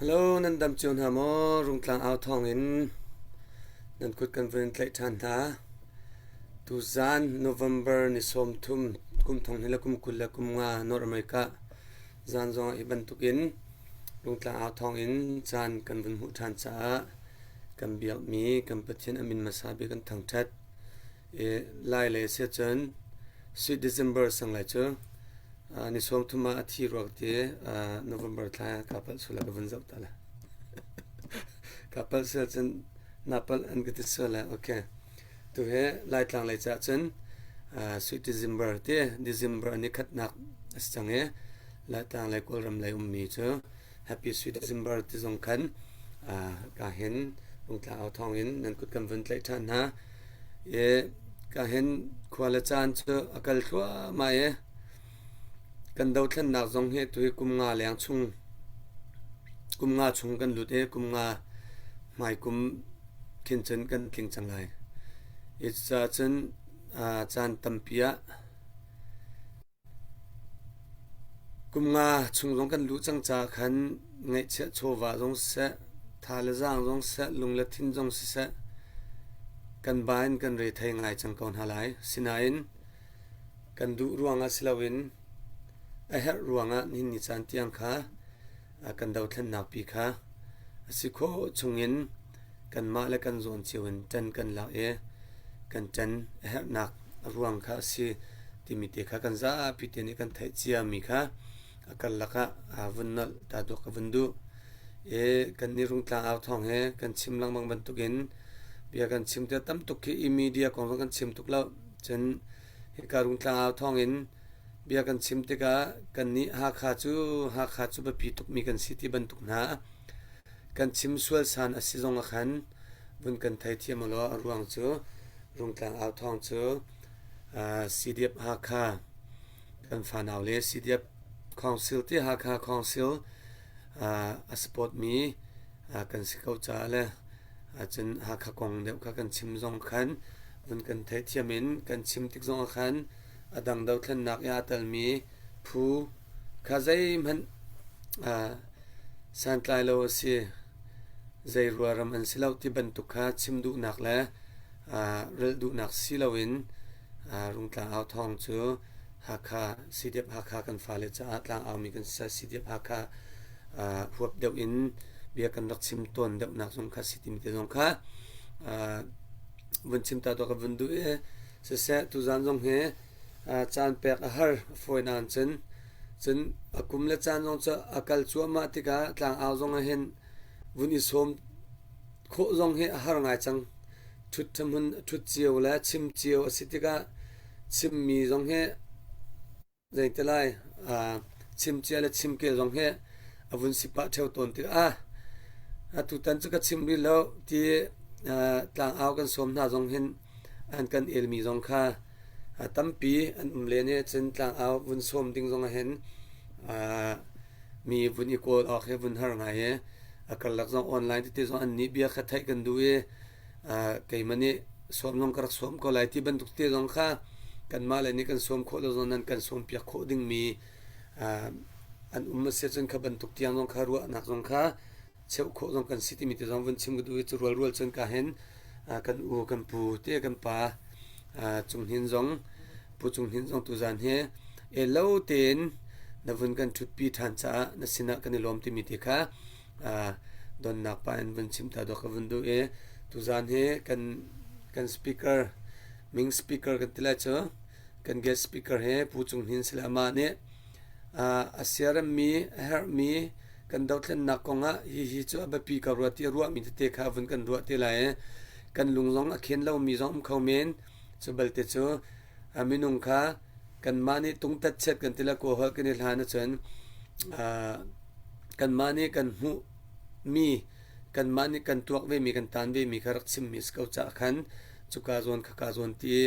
ฮัลโหลนันดำจวนหามอรุงกลางอ่าวทองอินนันคุดกันเวนไลทันทาตุซานโนเวมเบอร์นิสมทุมกุมทองนิละกุมกุลละกุมงานอร์อเมริกาจานจงอิบันตุกินรุงกลางอ่าวทองอินจานกันเวนหูทันซากันเบียบมีกันปะเทียนอามินมาซาบิกันทางชัด ไล่เลยเสียจนsweet December สังหลายเจอนิสมทุมาที่รวกเตNovember ท้ายกับสุลกวันเจ้าตาละกับเสียจนนับอันก็ติดเสียละโอเคตัวเฮไล่ทางไล่จัดจนsweet December เต December นี่ขัดนักสังเฮไล่ทางไล่กอลรำไล่มีเจอ Happy sweet December ที่สำคัญก็เห็นองค์เอาทองเห็นนั่นกุดกันวันไล่ท่านนะก็เห็นควาลจานเจออากาศทั่วมากันดาวทันนักจงเฮตุกุมงาเลียงชุงกุมงาชุงกันหลุดกุมงาหมายกุมขินเชนกันทิ้งจังไรจะจนจานตัมเปียกุมงาชุงจงกันหลุดจังจากขันไงเชโชวาจงเสทาลจางจงเสลุงละทินจงเสกันบ้านกันเรทัยง่ายจังก่อนหาหลายสินาอินกันดูรวงอาศิลวินเฮรวงอ่ะนินนิจันเตียงค่ะกันดาวทันนักปีค่ะสิโคชงอินกันมาและกันโซนเชียวจันกันหลักกันจันเฮนักรวงค่ะสิที่มีเตค่ะกันซาพิเตนิกันไทยเจียมีค่ะกันลักะวันนั้นตาดกวันดูกันนิรุงตาเอาทองกันชิมลังบางบรรทุกินเบียกันชิมเตตั้มตุกอีมีเดียของกันชิมตุกแล้วจนการุงตาเอาทองอินเบียกันชิมเตกะกันนี้หาขาจูบะปีตุกมีกันสิที่บรรทุกนากันชิมสวลสานอสิจงอขันบุญกันไทยเทียมลอรวงเจอรุงตาเอาทองเจอสีเดียบหาขากันฟานเอาเลสีเดียบคอนซิลที่หาขาคอนซิลสปอร์ตมีกันสิเขาจ่าเลยจนหากกองเดียวกันชิมจงขันวันกันเทเทียมินกันชิมติกจงขันดังดาวทันนักยาตลมีผู้ข้าใจมันสันตายโลสีใจรัวรำอันสิเลาที่บรรทุกข้าชิมดูนักและเรดูนักสิเลวินรุงตาเอาทองเจอหากาสิเดียบหากากันฟ้าเลจะอัดลางเอามีกันสิเดียบหากาหัวเดียวอินเบียกันรักชิมต้นเดวนักสงฆ์สิติมิเตสงฆ์วันชิมตาตัวกับวันดูเสะตุจานสงฆ์จานเปกอาหารฟอยนานจนกุมเลจานสงฆ์จะอากาศชัวมาติกาต่างเอาสงฆ์เห็นวันอิสมโคสงฆ์อาหารง่ายจังชุดทำมันชุดเจียวและชิมเจียวสิติกาชิมมีสงฆ์ใจเตลัยชิมเจียวและชิมเกลสงฆ์วันสิบ8เท่าต้นติทุกท่านจะก็ชิมดีแล้วที่ต่างเอากันสมนาจงเห็นอันกันเอลมีจงค่าตั้มปีอันเลนเนี่ยจนต่างเอาวันสมดิ้งจงเห็นมีวันอีโกลออกให้วันหาไงกันหลักจงออนไลน์ที่จงอันนี้เบียขัดให้กันดูไก่มันนี่สมลงกระสมก็หลายที่บรรทุกที่จงค่ากันมาเลยนี่กันสมโคตรจงนั้นกันสมเปียกโคดิ้งมีอันเสียจนขบันทุกที่จงค่ารัวนักจงค่าเชื่อโคจงกันสิที่มีแต่จงวันชิมกันดูจะรัวจนกันเห็นกันอูกันปูเตี้ยกันป่าจงหินจงปูจงหินจงตุจานเฮเล่าเต็นนับวันกันชุดปีทันจ้านสินะกันในลมที่มีที่ค่ะโดนนักป่าวันชิมตาดอกวันดูตุจานเฮกันสปีกเกอร์มิงสปีกเกอร์กันที่ละเจอกันเกสสปีกเกอร์เฮปูจงหินสลามาเนี่ยอาเซียรมีเฮร์มีกันดาวทันนักกงฮิจูอบปีกับรัวที่รัวมีเตะขาวันกันรัวที่ไหลกันลุงจงเขียนเรามีจงเขาเมนจะบัลเตโจมินุงขากันมานี่ตุงตัดเช็ดกันที่ละโกหกกันในฐานเชิญกันมานี่กันหูมีกันมานี่กันตัวเวมีกันตานเวมีคารักชิมมีสเกาจักขันจุกาจวนขกาจวนที่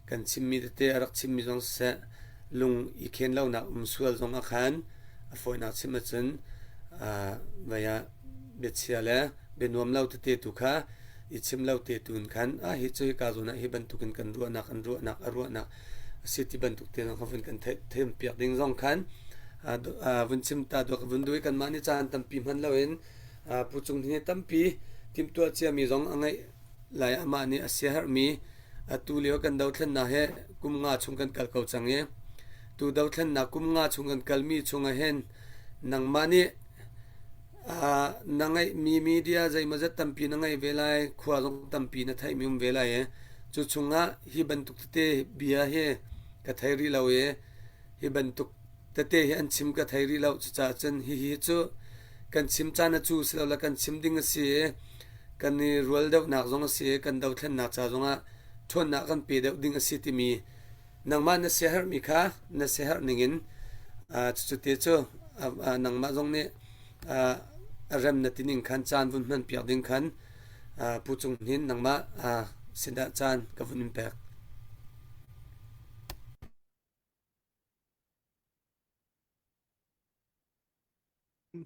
กันชิมมีเตะรักชิมมีจงเสลุงอีเขียนเราหนักสวลจงขันฟอยนักชิมเชิญvaya betchiala benwam lau te tuka ichim lau te tun khan hi choi ka zona hi ban tukin kan ruwa nak arwa nak city ban tuk te na khafin kan them piak ding zong khan vunchim ta do vundui kan mani chan tampi man lawen puchung ni tampi tim to chia mi zong angai lai ama ni asia har mi atu leo kan dau thlan na he kum nga chung kan kal kau change tu dau thlan na kum nga chung kan kal mi chung a hen nang mani nangai mi media zai mazat tampi nangai velai khwa jong tampi na thai mium velai จุชุงะฮิบันตุกเตเบียเฮกะไทรีเราเอฮิบันตุกเตเฮอันชิมกะไทรีเราจะจันฮิจูกันชิมจานจูสเราละกันชิมดิงเสียกันนี่รัวเดวนักจงเสียกันดาวเทนนักจ้าจงะทวนนักกันปีเดวดิงเสียที่มีนังมาเนเสียหร์มีค่ะเนเสียหร์นิงินจุดเตจูนังมาจงเนี่ยเริ่มนัดนิ่งขันจานวุ่นมันเปียกดิ่งขันผู้จงหินนังมาสินดาจานกับวุ่นเปียก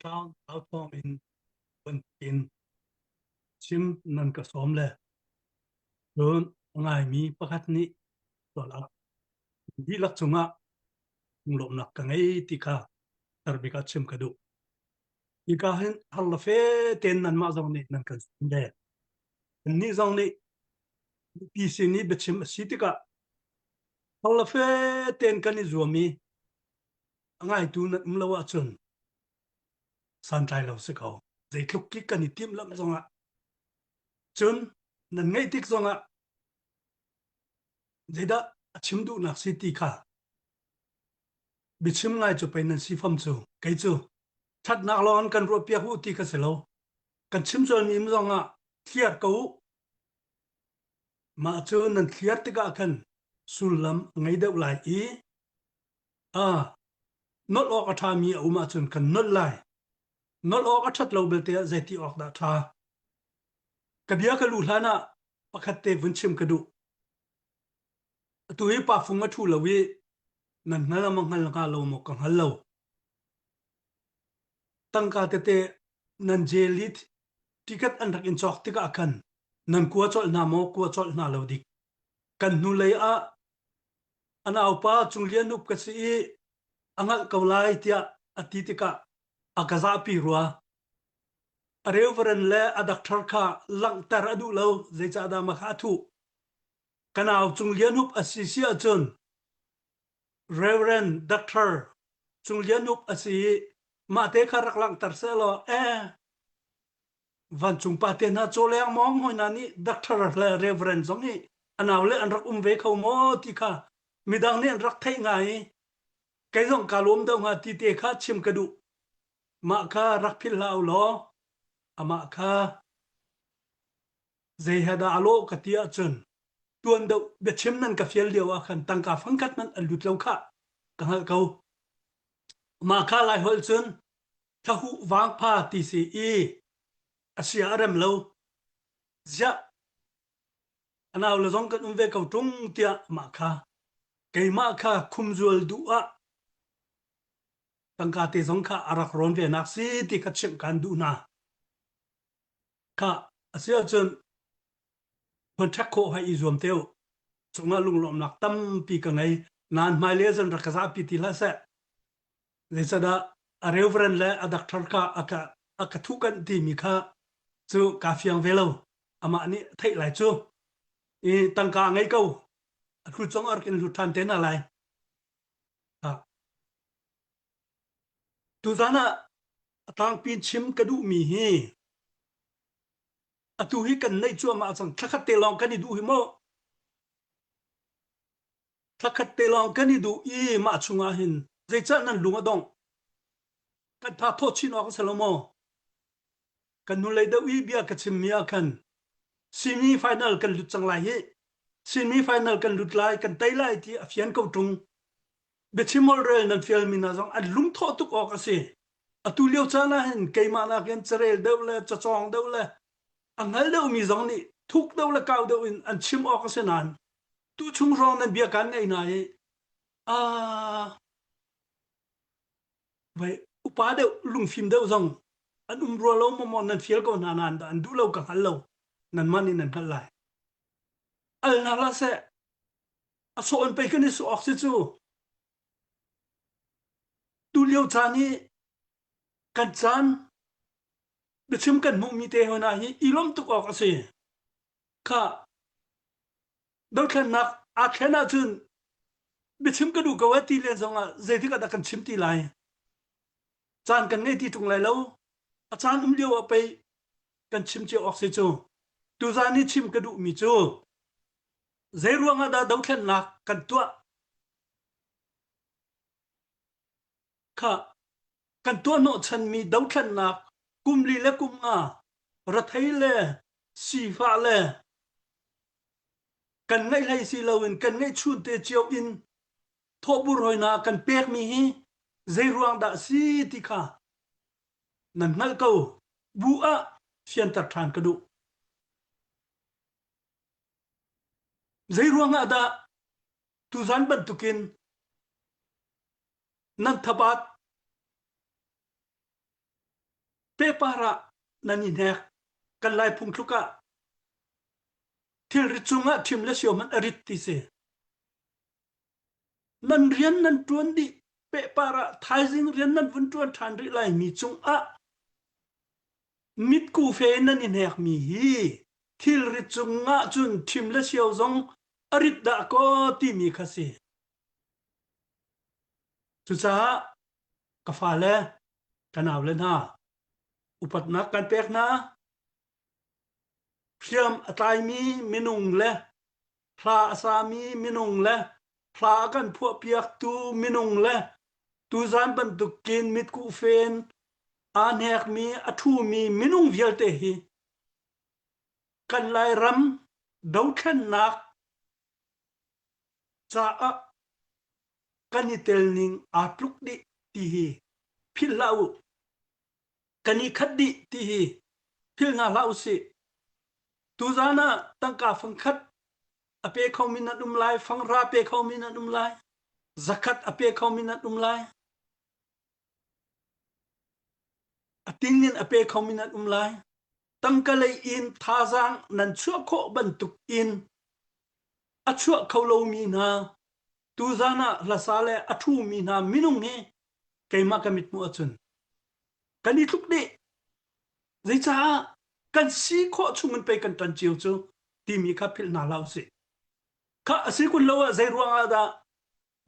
ทางเอาทองอินบนกินชิมนั่นก็สมเลยเดินง่ายมีประคัตนี้ตัวละดีลักษณะลมนักกันไอ้ที่ข้าตรบิกัดชิมกระดูอีกาเห็นฮัลเฟเต็นนั่นมาจงนี้นั่นก็สมเลยนี่จงนี้ปีสินี้เบชิมสิติกาฮัลเฟเต็นกันนี่จวมีง่ายตัวนั้นมลาวะจนสันใจเราสึกเอาใจคลุกคลิกกันนี่ทิมลำจงอ่ะจนนั่นไงติ๊กจงอ่ะใจดาชิมดูนักสิติค่ะบิชิมง่ายจะไปนั่นสิฟัมจูไกจูชัดนักร้อนกันรัวเปียกหูตีกันเสียแล้วกันชิมจนมีมจงอ่ะเครียดกูมาเจอนั่นเครียดติกะกันสุลลัมไงเดือดไหลนอตออกอัฐามีเอามาจนกันนอตไหลนอตออกอัฐเราเบลเตะใจที่ออกดาทากระเบียกลูลานะประคัตเตวันชิมกระดูตัวให้ป่าฟุงมาทูลวินั่นนั่นละมังหันละกาโลมกังฮัลโลตั้งกาเตเตนันเจลิตทิกัดอันรักอินจอกติกากันนันกัวจอลนาโมกัวจอลนาโลดิกกันนูเลยอันเอาป้าจุงเลียนุบกษีอังกาวไลเตียอติติกาอากาซาปีรัวเรเวอร์นเล่อดักทาร์ค่ะลังตาระดูเลวเจจาดามาขาทุกันเอาจุงเลียนุบอสิเซียจนเรเวอร์นดักทาร์จุงเลียนุบอสิมาเตคารักลังตาร์เซโลวันจุงปาเตน่าโจเลียงมองหอยนานี่ดักทาร์และเรเวอร์นสองนี้อันเอาเล่อันรักเวเขาโมติค่ะมีดังนี้อันรักไทยไงไกส่งกาลมเดงหาติเตคาชิมกระดูมาคารักพิลาอุลออามาคาเจฮดาอโลกติอาจนตัวเดาเบชิมนั่นกับเฟียลเดียวขันตั้งกาฟังกัดมันอันลุดเลวค่ะกังเขามาคาไลฮอลจนถ้าหูวางผ้าตีสีอาเซียอารัมเลวจะอันเอาละจงกันเวกเอาตรงเตียมาคาไกมาคาคุมจวลดูตั้งกาเตจงค่ะอารักรอนเวนักสิที่กัดชิมกันดูนะค่ะอาเซียจนคนชักโคให้อีจวมเตียวจงอาลุงลมนักตั้มปีกันไงนานไม่เลี้ยงรักษาปีติละเสะเลยจะได้เรเวอร์นและอดักทาร์ค่ะอากาทุกันที่มีค่ะจูกาฟิยังเวลล์อามานี่ไทยหลายจูตั้งกาไงเขาครูจงอาร์กินลุทันเทนอะไรตุจานะตั้งปีนชิมกระดูมีเฮตุหิกันในจัวมาสังทักเตลองกันนี่ดูหิโมทักเตลองกันนี่ดูมาชุงอาหินใจจันนั่นลุงอดงกันพาโทชินออกสลโมกันนุเลยเดวีเบียกันชิมเมียกันซีมีไฟนอลกันลุดจังไรเฮซีมีไฟนอลกันลุดไลกันไตไลที่อฟิยันเขาตรงเบชิมอลเรลนั่นฟิลมินาจังอันลุงทอตุกออกสิตุเลียวจานะหินเกยมานักยันเจเรลเดวเลจะจองเดวเลอังเฮลเดวมีจังนี่ทุกเดวเลกาวเดวินอันชิมออกเสนานตุชุงรองนั้นเบียกันไงนายไว้อุปาเดวลุงฟิมเดวจังอันรัวเรามองนั้นฟิลก็นานๆอันดูเรากังฮัลโลนั่นมันนี่นั่นฮัลไลอัลนาลาเซอโซนไปกันนี่สุออกซิจูตุเลียวจานี่กันจานเบชิมกันมุมีเตหนาฮีอีลมตุกออกสิค่ะดอกนักอาแค่นาจุนเบชิมกันดูกว่าตีเลนซงเจติกาดักันชิมตีไลจานกันไงที่ตรงไหนแล้วอาจารย์เดียวไปกันชิมเจออกสิจูตุจานี่ชิมกันดูมีจู zairuanga da dauthlen nak kan tua kha kan tua no chan mi dauthlen nak kumli le kuma rathai le sifa le kan ngai lai si lawin kan ngai chun te chiao in thobur hoina kan pek mi hi zairuang da si ti kha nan nal ko bua sian ta than kadu zairuang ada tuzan bantukin nan thabat pe para nani nek kan lai phung thuka thil richunga thimle sioman arit ti se nan rian nan tuan di pe para thaizing rian nan vun tuan than ri lai mi chung a mit ku fe nan in hek mi hi thil richunga chun thimle sio zong arit da ko ti mi khase chu cha ka fa le kanaw le na upat na kan pek na phiam atai mi minung le phla asami minung le phla kan phu piak tu minung le tu zan ban tu kin mit ku fen an hek mi athu mi minung vial te hi kan lai ram dau khan nak cha a kanitel ning atluk di ti hi philau kani khaddi ti hi phil na lau si tu zana tangka phangkhat ape khomina dum lai phangra pe khomina dum lai zakat ape khomina dum lai atingin ape khomina dum lai tangkalai in thazang nan chua kho bantuk in achua kholo mi na tu zana lasale athu mi na minung he keima kamit mu achun kani thuk de zai cha kan si kho chungun pe kan tan chiu chu ti mi kha phil na lau se kha asi kun lawa zai ruanga da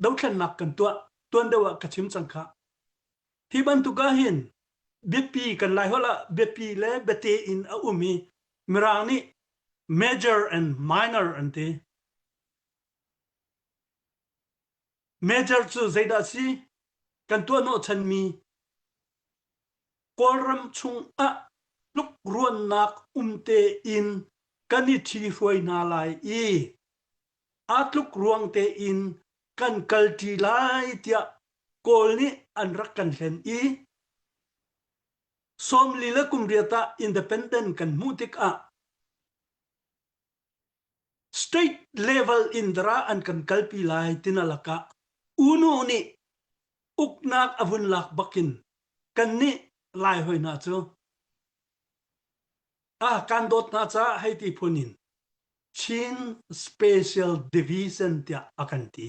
dauthlan nak kan tua tuan dewa kachim changkha thi ban tu ka hin bp kan lai hola bp le bete in a umi mirani major and minor ante major chu zaida si kan tua no chan mi koram chung a luk ruan nak umte in kani thi hroi na lai i atluk ruang te in kan kalti lai tia kol ni an rak kan hlen i som lila kumriata independent kan mutik a state level indra an kan kalpi lai tinalaka uno ni uknak avun lak bakin kan ni lai hoina chu kan dot na cha haiti phunin chin special division tia akanti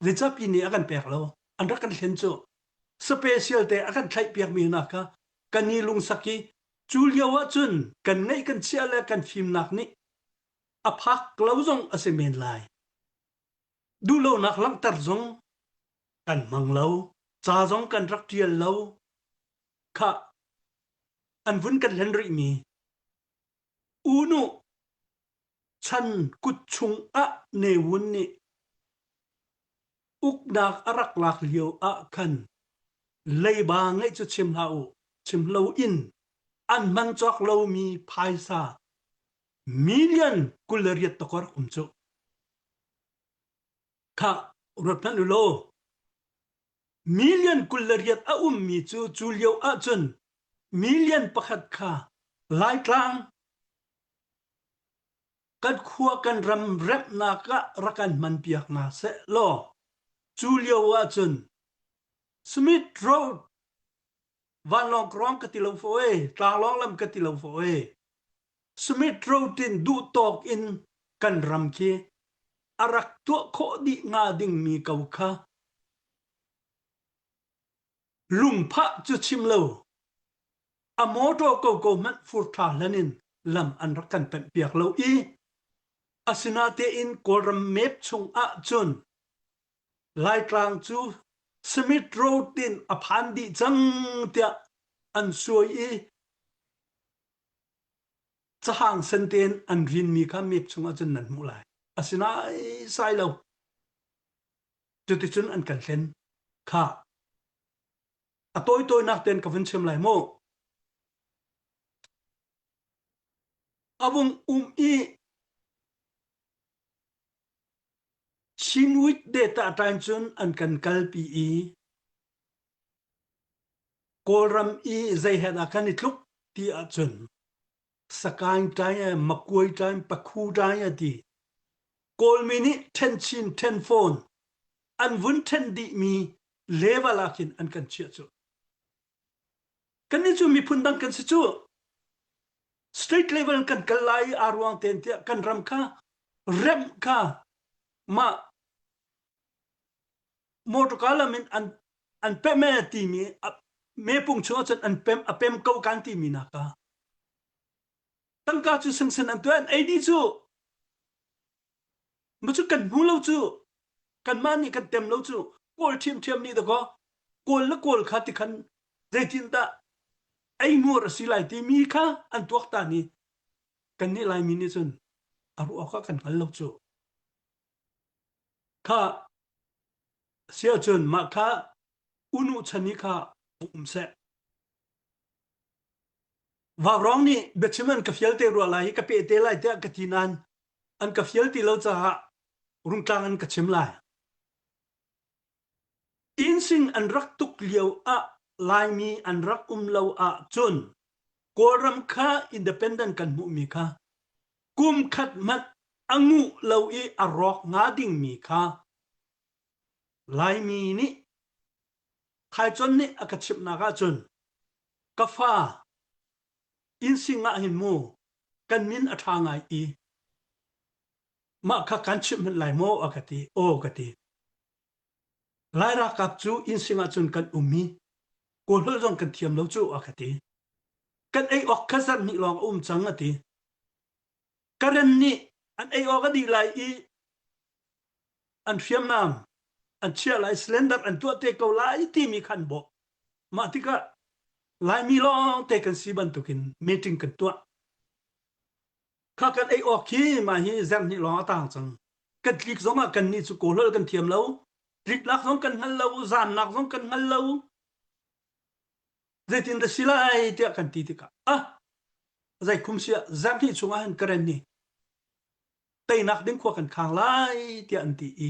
richapi ni akan peklo andra kan hlen chu special te akan thlai piak mi na ka kani lung saki julia wa chun kan nei kan chiala kan phim nak ni aphak klozong asemen lai du lo nak lang tar zong kan manglo cha zong kan rak tial lo kha an vun kan hlen ri mi unu chan kuchung a newun ni ukdak arak lak liu a kan leiba ngai chu chim lo in an man chok lo mi phaisa million kulariat tokor umchu kha rotnan lo million kulariat a mi chu chulio a chun million pakhat kha lai tlang kad khua kan ram rep na ka rakan man piak na se lo julio wa chun smith road van long krong katilo foe ta long lam katilo foe smith road tin du tok in kan ram ki arak to kho di nga ding mi kau kha lung pha chu chim lo a moto ko man fur tha lanin lam an rakan pen piak lo i asinate in koram map chung a chun lai tlang chu smith road tin aphandi chang tia an soi i chahang senten an rin mi kha map chung a chun nan mu lai asina sai lo chu ti chun an kan hlen kha atoi nak ten ka vin chem lai mo abung i chinwit data time chun an kan kalpi i kolram i zai hena kan itluk ti a chun sakain tai makoi tai pakhu tai ti kol mini 10 chin 10 phone an vun 10 di mi levelakin an kan chia chu kan ni chu mi phundang kan si chu state level kan kalai arwang ten tia kan ram kha rem kha ma motor kalamin an peme ti mi me pung chu chan an pem apem ko kan ti mi na ka tangka chu sing sen an tuan ai di chu mu chu kan hu lo chu kan man ni kan tem lo chu kol thiam ni da ko kol la kol kha ti khan zaitin da ai nur silai ti mi kha an tuak ta ni kan ni lai mi ni chun aru ka kan hal lo chu kha sia chun ma kha unu chani kha se wa rong ni bechiman ka fiel te ro lai ka pe te lai te ka tinan an ka fiel ti lo cha rung tlang an ka chim lai in sing an rak tuk liao a lai mi an rak lo a chun koram kha independent kan mu mi kha kum khat mat angu lo i arok nga ding mi kha lai mi ni khai chon ni akachip na ga chun ka fa in singa hin mu kan min athangai i ma kha kan chip min lai mo akati o kati lai ra kap chu in singa chun kan ummi ko hol jong kan thiam lo chu akati kan ai ok khazan ni long chang ati karen ni an ai ok di lai i an fiam nam an chia lai slender an tu te ko lai ti mi khan bo ma tika lai mi long te kan si ban tukin meeting kan tu kha kan ai ok hi ma hi zam ni long atang chang kan klik zonga kan ni chu ko hol kan thiam lo klik lak zong kan hal lo zan nak zong kan hal lo zaitin da silai te kan ti tika zai kum sia zam hi chunga han karen ni tai nak ding kho kan khang lai te an ti i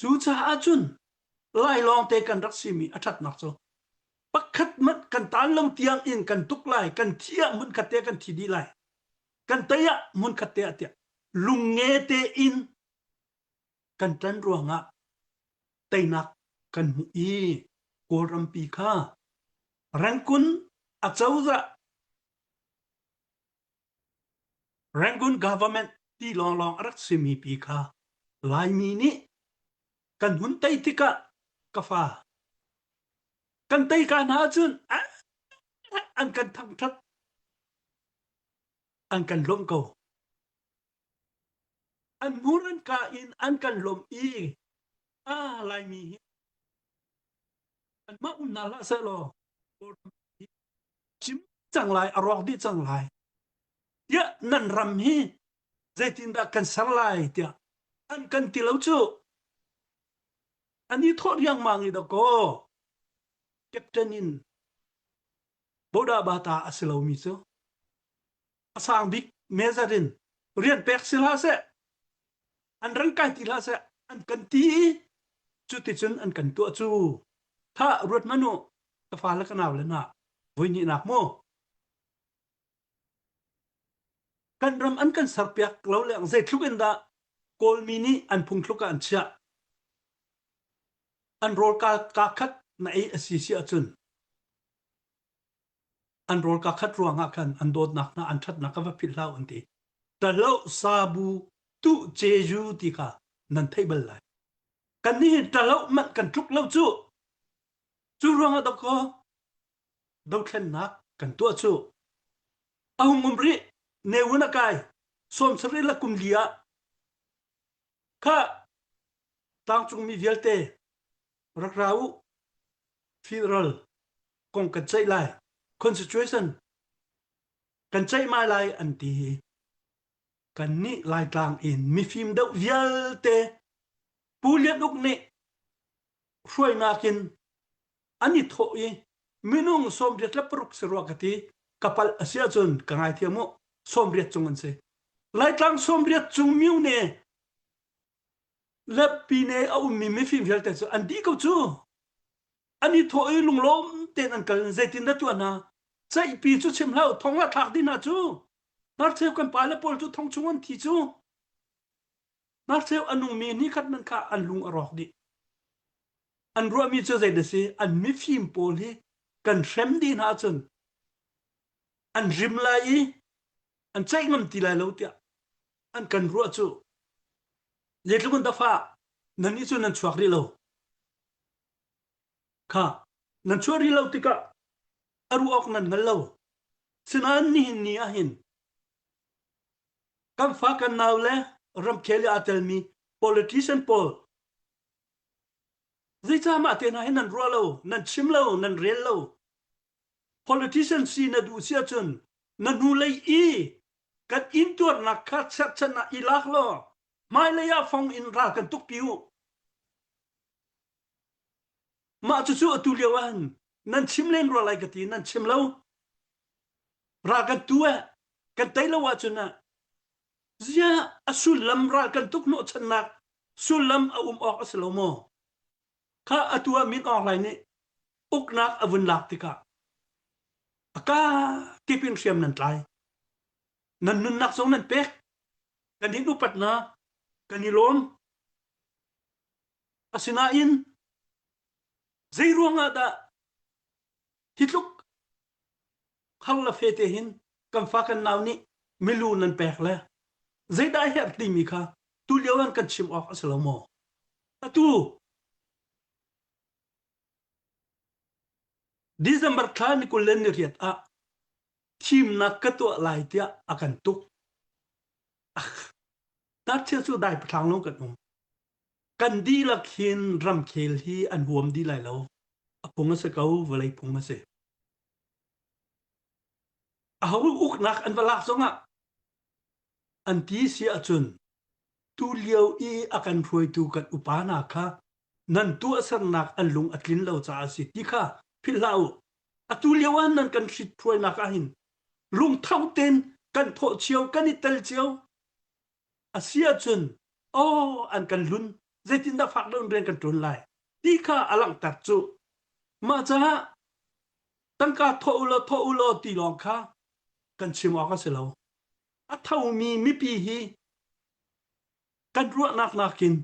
chu cha a chun lai long te kan rak simi athat nak cho pakhat mat kan tan long tiang in kan tuk lai kan thia mun khate kan thi di lai kan taya mun khate atia lunge te in kan tan ruanga tai nak kan mu i koram pi kha Rangoon achauza Rangoon government ti long arak simi pi kha lai mi ni kan hun tai tika kafa kan tai ka na chun an kan thang that an kan lom ko an muran ka in an kan lom i lai mi an ma un na la sa lo chim chang lai arok di chang lai ya nan ram hi zaitin da kan sar lai tia an kan ti lo chu ani thot yang mangi da ko captain in boda bata asilo mi chu asang big mezarin rian pek sila se an rang kai ti la se an kan ti chu ti chun an kan tu chu tha rut manu ka fa la kanaw le na voi ni nak mo kan ram an kan sarpiak lo le ang zai thluk en da kol mini an phung thluk an cha an rol ka khat na ai asisi achun an rol ka khat ruanga kan an dot nak na an that na ka va phil lau an ti ta lo sabu tu jeju ti ka nan thaible lai kan ni ta lo man kan thluk lo chu ruanga da ko do thlen nak kan tu chu ahumri neuna kai som sri la kumlia kha tang chung mi velte rakrau federal kong kan chai lai constitution kan chai mai lai anti กันนี่ลายกลางอินมีฟิล์มเดาเวียลเตปูเลียนอุกนี่ช่วยนากินอันนี้โถยมินุงสมเด็จและปรุกสรวกติกัปลเสียจนกังไอเทียมสมเด็จจงอันเสลายกลางสมเด็จจงมิวเนและปีเนเอามีฟิล์มเวียลเตอันดีก็จูอันนี้โถยลุงล้มเต้นอันกันเจตินดัตัวนาใจปีจูเชมเล่าทองละทักดินาจูนักเทวกันไปแล้วปอลจูทองชวนที่จูนักเทวอันนุมีนี่คัดมันค่าอันลุงอรอกดิอันรัวมีเจอใจเดสิอันมีฟิล์มโปลีกันเข็มดีนาจนอันริมไลอันใจงมตีไลแล้วเตียอันกันรัวจูเล็กลุงตาฟ้านั่นนี่จูนั่นชวกรีโลค่ะนั่นชวกรีโลติกะอรุออกนั่นงั้นโลสินันนี่นี่อาหินกันฟ้ากันนาวเลรำเคลีอาเตลมี politician poll ซิจามาเตนะให้นั่นรัวโลนั่นชิมโลนั่นเรียนโล politician ซีนัดูเสียจนนั่นนูเลยอีกันอินตัวนักขัดชัดชนะอีลักโลไม่เลยอาฟงอินรากันตุกปิวมาจู่ๆตุเลียวันนั่นชิมเล่นรัวอะไรกันทีนั่นชิมโลรากันตัวกันไตละว่าจนะZia asulam ra kan tuk no chanak sulam a ok aslomo kha atua min online ni uknak avun lak tika aka tipin siam nan tlai nan nun nak song nan pek kan hin upat na kan ilom asinain zairuanga da hitluk khalla fete hin kam fa kan naw ni milu nan pek le zai da her timi kha tu lewan kan chim ok aslomo atu December thani kulen riat a team na kato lai tia akan tuk ta che chu dai pathang long kan di la khin ram khel hi an huam di lai lo apung se kau velai pung ma se a hu uk nak an wala songa an ti si achun tu liau i akan phroi tu kan upana kha nan tu asar nak an lung atlin lo cha si ti kha philau atu liawan nan kan sit phroi nak a hin lung thau ten kan tho chiao kan itel chiao asia chun an kan lun zetin da phak don ren kan tron lai ti kha alang tat chu ma cha tangka tho ulo ti long kha kan chim ok se lo a thau mi pi hi kan ruwa nakin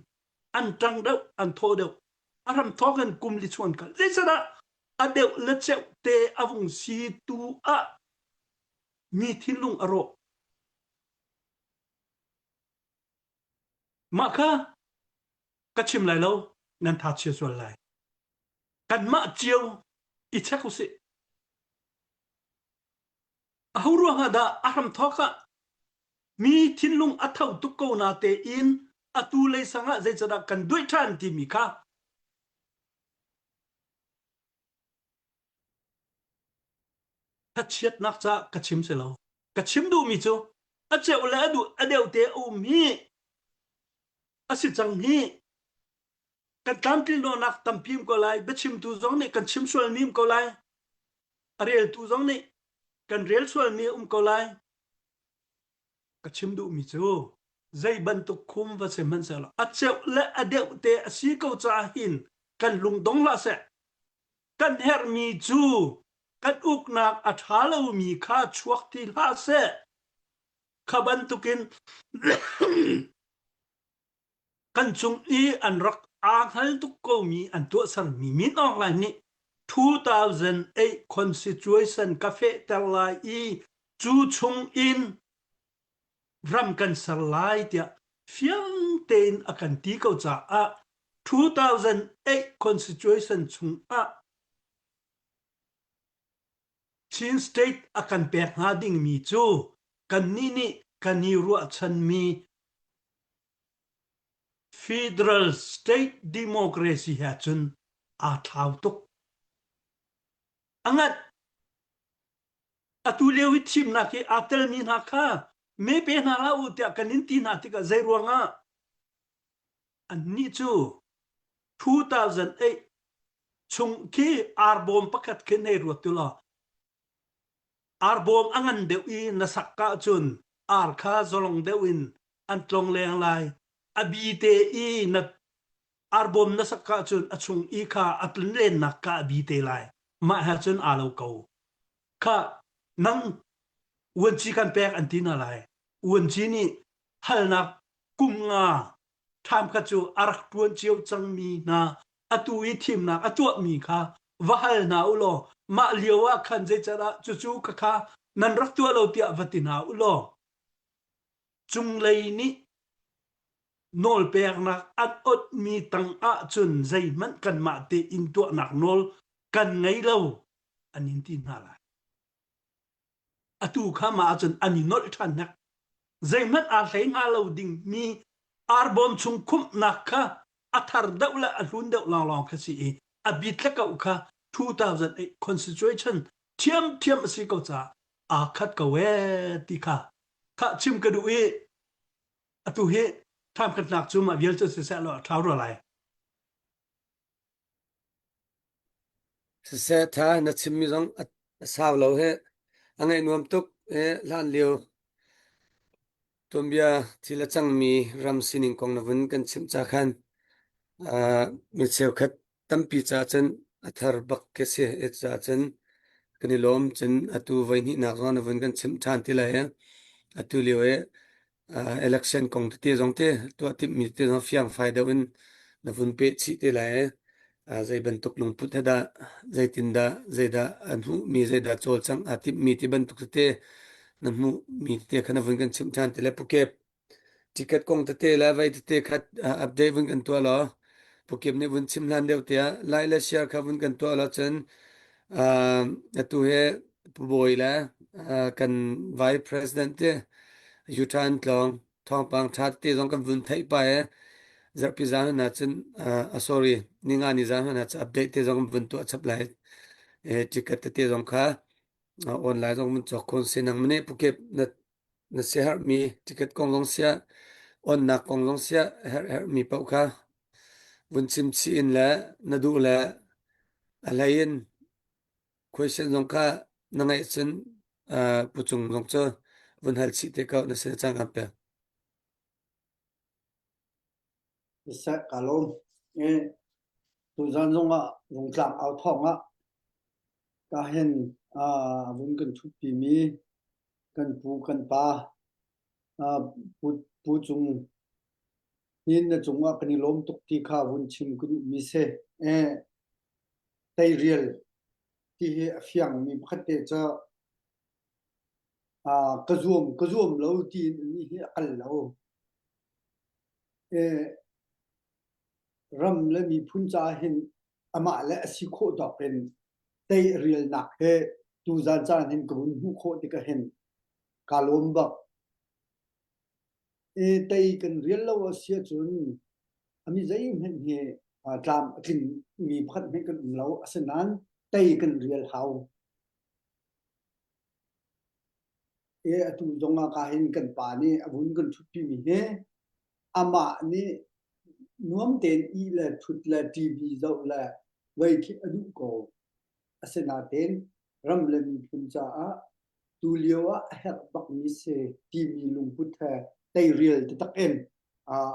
an tang deu an tho deu aram thokan kum li chuan kan zesada adeu le cheu te avung si tu a mi thinlung aro maka kachim lai lo nan tha che so lai kan ma chiu I chaku se ahuru hada aram thoka mi thinlung athau tu ko na te in atu le sanga zechada kan doi than ti mi kha chiat nak cha kachim se lo kachim du mi chu a cheu la du adeu te mi asi chang hi kan tam ti no nak tam pim ko lai bechim tu zong ni kan chim sual mim ko lai arel tu zong ni kan rel sual mi ko lai kachim du mi chu zai ban tu khum va se man se lo a cheu la adeu te asi ko cha hin kan lung dong la se kan her mi chu kan uknak athalo mi kha chuak ti la se khaban tukin kan chung I an rak anghal tu ko mi an tu san mi min online ni 2008 constitution cafe talai I chu chung in ram kan salai tia fiang ten akan ti ko cha a 2008 constitution chung a Chin state akan pek ngading mi chu kan nini kanirua chan mi federal state democracy ha chun a thau tuk angat atulewi chim na ki atel min ha kha me pe na la u tia kanin ti na ti ka zai ruanga an ni chu 2008 chung ki arbom pakat ke nei ru tu la arbom angan deu I na sakka chun ar kha zolong deuin an tlong leng lai abi te I na arbom na sakka chun achung I kha atlin len na ka abi te lai ma ha chun alo ko kha nang wen chi kan pek an tin alai wen chi ni hal na kum nga tham kha chu arak tuan chiu chang mi na atu I thim na atu mi kha wa hal na ulo ma liawa khan je chara chu chu kha kha nan rak tu lo tia vatina ulo chung lei ni nol pek na at ot mi tang a chun zai man kan ma te in tu nak nol kan ngai lo anin tin hala atu kha ma chun ani nol than nak zai man a hlei nga lo ding mi arbom chung khum nak kha athar daula alun daw long long kha si abit la ka kha 2008 constitution thiam si ko cha a khat ka we ti kha chim ka du atu he tham khat nak chu ma vial chu se sa lo thau ro lai se tha na chim mi jong saw lo he angai nuam tuk lan liu tombia thila changmi ram sining kong na vun kan chim cha khan mi cheu khat tampi cha chen athar bak ke se cha chen kani lom chen atu vaini na ron vun kan chim chan ti la he atu liwe election kong te jong te to tip mi te no fiang faida win na vun pe chi te la he zai ban tuk lung put da zai tin da zai da anhu mi zai da chol chang atip mi ti ban tuk te na mu mi te khana vun kan chim chan te le puke ticket kong te la vai te khat update vun kan to la puke ne vun chim lan deu te lai la share kha vun kan to la chen atu he boy la kan vice president te yutan tlong thong pang that te jong kan vun thai pa zar pi zan na chen sorry ninga ni zan na update te jong vun to chap lai ticket te jong kha online jong mun chok kon sinang mne puke na se har mi ticket kong jong sia on na kong jong sia her mi pau kha vun chim chi in la na du la alain question jong kha na ngai chen puchung jong cho vun hal chi te ka na se chang am pe sa kalom tu zan zong a rong tlang au thong a ka hen vun kan thu pi mi kan pu kan pa pu chung nin na chung a kani lom tuk ti kha vun chim ku mi se tai real ti he fiang mi khate cha ka zoom lo ti ni he kal lo ram le mi phun cha hin ama le si kho dok pen tai real nak he tu zan chan hin kun hu kho ti ka hen kalom ba tai kan real lo sia chun ami zai hen he tlam kin mi phat me kan lo asanan tai kan real how atu zonga ka hin kan pa ni abun kan thupi mi he ama ni nuam ten I la thut la tv zo la wai ki adu ko asena ten ram le mi phun cha a tu liwa her bak mi se tv lung put ha tai real ta taken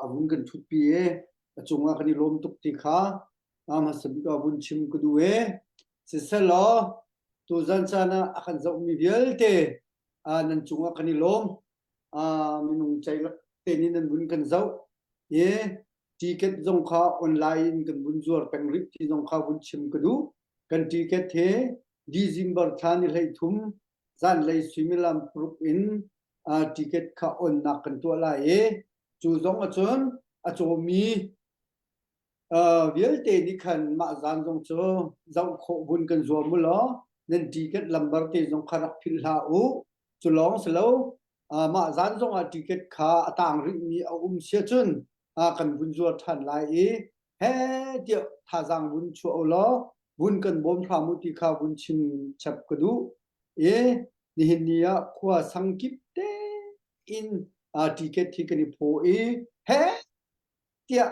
abun kan thut pi chunga kani lom tuk ti kha ama sabi ka bun chim ku du se selo tu zan chana akhan zo mi vial te nan chunga kani lom minung chai lak te ni nan bun kan zo ticket zong kha online kan bun zuar peng rip ti zong kha bun chim ku du kan ticket the December thani lai thum zan lai swimilam proof in ticket kha on na kan to la chu zong a chon a cho mi vial te ni khan ma zan zong cho zong kho bun kan zuar mu lo nen ticket number te zong kha rak phil ha chu long selo ma zan zong a ticket kha atang ri mi sia chun kan bun zuar than lai he dia tha jang bun chu lo bun kan bom thra mu ti kha bun chim chap ka du ni hin nia khwa sangkip te in ticket thi kan pho e he tia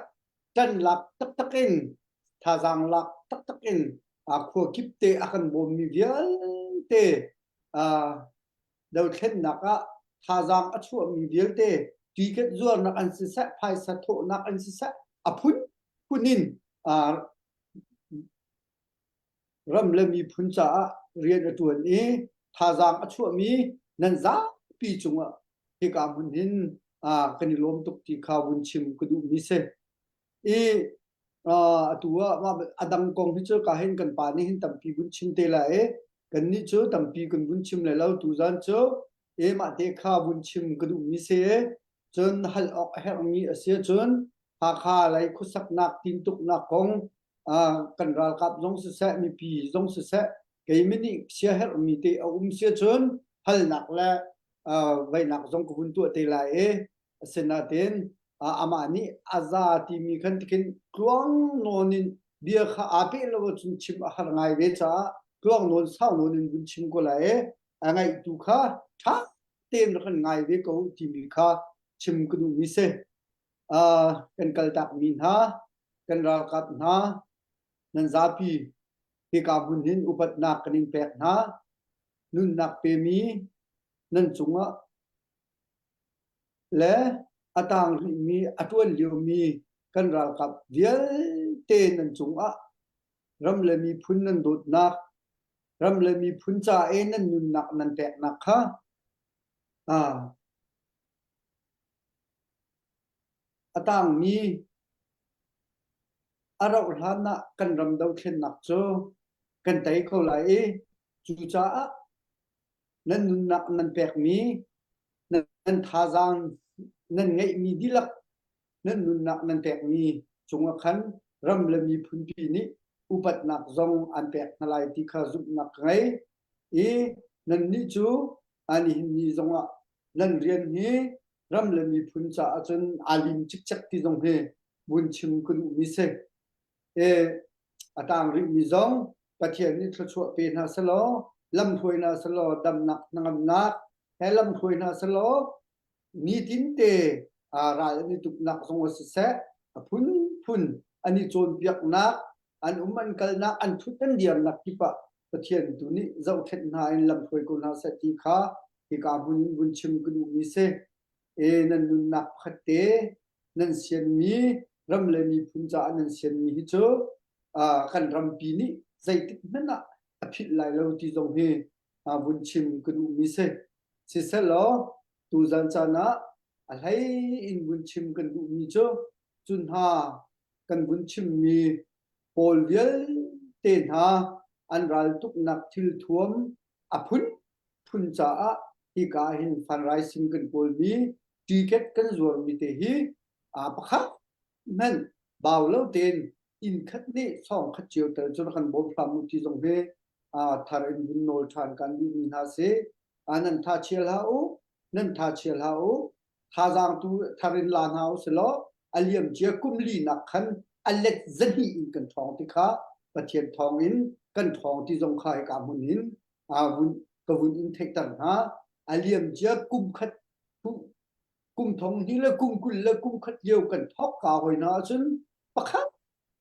tan lak tak takin thazang lak tak takin kho kip te akan bom mi vial te dau thlen naka thazang achu mi vial te ticket zuar nak an si sa phai sa tho nak an si sa aphun punin ram le mi phun cha rian atun e thazang achu mi nan za pi chunga he ka munin kani lom tuk ti kha bun chim kudu mi se e atua ma adang kong hi chu ka hen kan pa ni hin tam pi bun chim te la e kan ni chu tam pi kan bun chim le lo tu zan chu e ma te kha bun chim kudu mi se chon hal ok her mi asia chon ha kha lai khusak nak tin tuk nak kong kan ral kap jong se sa mi pi jong se sa ke mini sia her mi te sia chon hal nak la vai nak jong ku bun tu te la e senaten amani azati mi khan tikin kluang nonin bia kha ape lo chun chim har ngai ve cha kluang non sao nonin bun chim ko la e angai tu kha tha tem khan ngai ve ko ti mi kha chim ku mi se kan kal tak min ha kan ral kap na nan zapi he ka bun hin upat nak kanin pek na nun nak pe mi nan chunga le atang mi atun liu mi kan ral kap vial te nan chunga ram le mi phun nan dot nak ram le mi phun cha e nan nun nak nan pek nak kha atang mi arau hana kan ram dau thlen nak cho kan tai ko lai chu cha nan nun nak nan pek mi nan thazang nan ngai mi dilak nan nun nak nan pek mi chunga khan ram le mi phun pi ni upat nak zong an pek nalai ti kha zup nak ngai nan ni chu ani ni zonga nan rian ni ram le mi phun cha achun alim chik chak ti zong he bun chim kun mi se atang ri mi zong pathian ni thchu pe na salo lam thoi na salo dam nak ngam nak he lam thoi na salo ni tin te ra ni tuk nak zong se se phun ani chon piak nak an an kal nak an thut an diam nak ki pa pathian tu ni zau thet na in lam thoi ko na sa ti kha ki ka bun chim ku mi se nan nun nak khate nan sian mi ram le mi phun cha nan sian mi hi cho kan ram pi ni zai tik na aphit lai lo ti zong he bun chim ku mi se se lo tu zan cha na alhai in bun chim kan du mi cho chun ha kan bun chim mi pol vial ten ha an ral tuk nak thil thuam aphun phun cha hi ka hin fundraising kan pol mi ticket kan zuar mi te hi pakha nan baw lo ten in khat ni song khat chiu tel chon kan bom pham ti jong he tharin bun nol than kan bi mi na se anan tha chial ha o nan tha chial ha o thazang tu tharin la na o se lo aliam je kumli nak khan alet zani in kan thong ti kha pathian thong in kan thong ti jong khai ka munin bun ka bun in thek tan ha aliam je kum khat kum thong ni le kum kul le kum khat yeu kan thok ka hoi na chun pakhat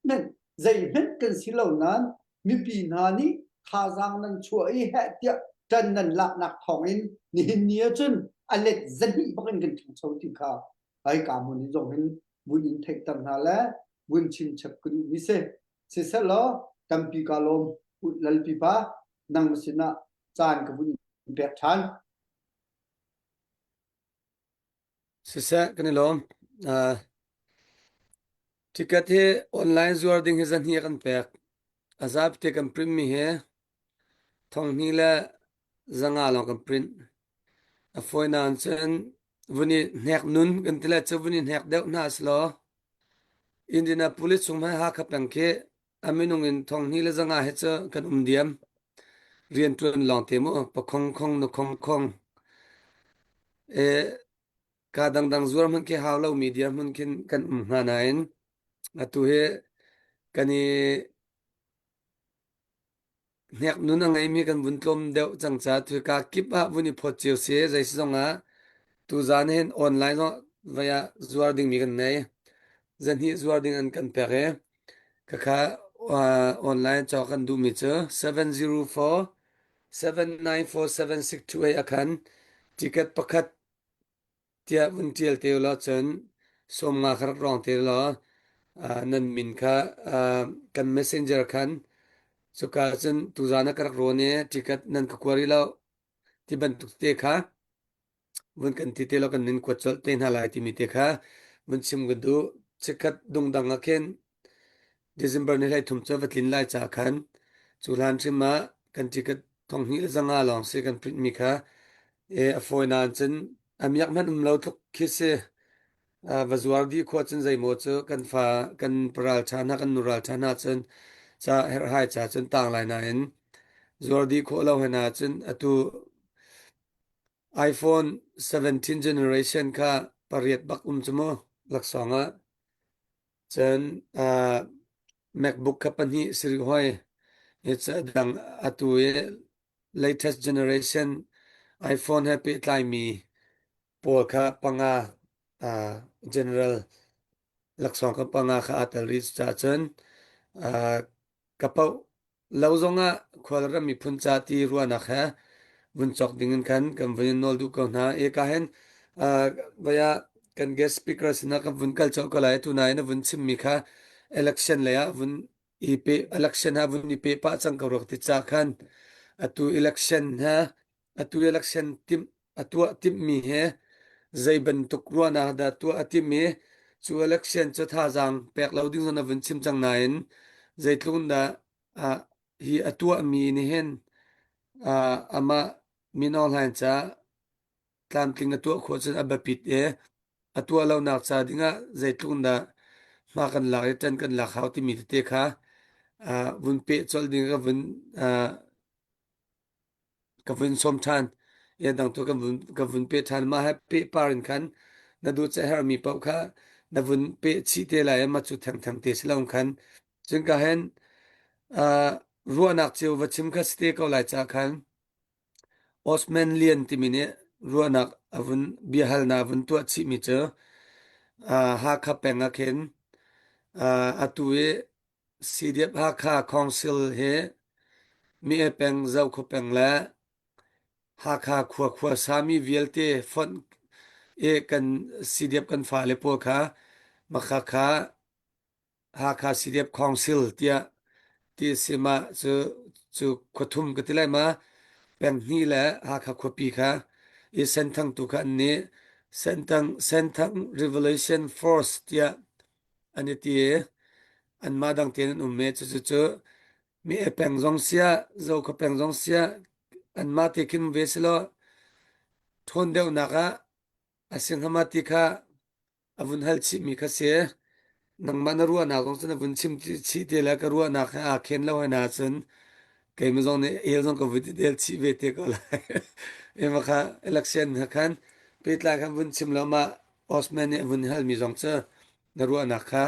nan zai het kan silo nan mi pi na ni thazang nan chuai he tia tan nan lak nak thong in ni hin nia chun alet zani bakan kan thong chau ti kha ai ka mun ni jong hin bun in thek tan na la bun chin chak kun mi se se lo tam pi ka lom lal pi pa nang sina chan ka bun pek than sisa kanilom ticket he online zuar ding he zan hi kan pek azap te kan print mi he thong ni la zanga lo kan print a foina an chen vuni nek nun kan tila che vuni nek deu na slo indina police chung mai ha kha pang ke aminung in thong ni la zanga he che kan diam rian tun long te mo pa khong no khong ka dang zuar man ke hawlo media man kin kan hanain atu he kani nek nun angai mi kan buntlom deu changcha thu ka kipa vuni phochiu se jai songa tu zan hen online no via zuarding mi kan nei zan hi zuarding an kan pere ka kha online chaw kan du mi che 704794762 akan ticket pakhat tia vun tial te lo chen som nga kharak rong te lo nan min kha kan messenger khan suka chen tu zana karak ro ne ticket nan ka kwari lo ti ban tu te kha vun kan ti te lo kan nin ko chol te na lai ti mi te kha vun sim gu du chikat dung dang a ken December ni lai thum cha vatlin lai cha khan chulan chima kan ticket thong hi zanga long se kan print mi kha foinan chen amyak man lo thuk khise vazuar di kho chen zai mo chu kan fa kan pral chana kan nural chana chen cha her hai cha chen tang lai na en zuar di kho lo hena chen atu iPhone 17 generation kha pariat bak chmo laksanga chen MacBook company sri hoi it's a dang atu latest generation iPhone happy tlai mi por kha panga general laksong ka panga kha atal ris cha chen kapau lawzonga khwalra mi phun cha ti ruana kha vun chok dingin kan kam vin nol du ko na e ka hen vaya kan guest speakers na ka vun kal chok lai tu nai na vun chim mi kha election le ya vun ip election ha vun ip pa chang ka rok ti cha khan atu election ha atu election tim mi he zaiban tuk ruana da tu atim mi chu election cha tha jang pek loading zona vun chim chang nain zaitlun da hi atua mi ni hen ama minol han cha tlam tling atua kho chen abapit atua lo nak cha dinga zaitlun da ma kan la tan kan la khaw ti mi te kha vun pe chol ding ga vun ka vun som than ya dang to ka vun pe than ma ha pe parin khan na du cha her mi pau kha na vun pe chi te la ma chu thang thang te silong khan chung ka hen ruanak cheu wachim kha ste ko lai cha khan Osman Lian timine ruanak avun bihal na vun tu chi mi che ha kha penga khen atue CDF ha kha council he mi e peng zau kho peng la ha kha khwa sami velte fon e kan CDF kan fa le po kha ma kha ha kha CDF council tia ti sima chu khothum ka tilai ma peng ni la ha kha khopi kha e sentang tu kha ne sentang revelation force tia ani ti an ma dang ten me chu mi e peng jong sia zo kho peng jong sia an ma te kin veselo thon deu naka asing hamati kha avun hal chi mi kha se nang manarua na gong chen vun chim chi te la ka ruwa na kha khen lo na chen ke mi zong ne el zong ko vit del chi ve te ko la e ma kha election ha khan pet la khan vun chim lo ma Osman ne vun hal mi zong cha na ruwa na kha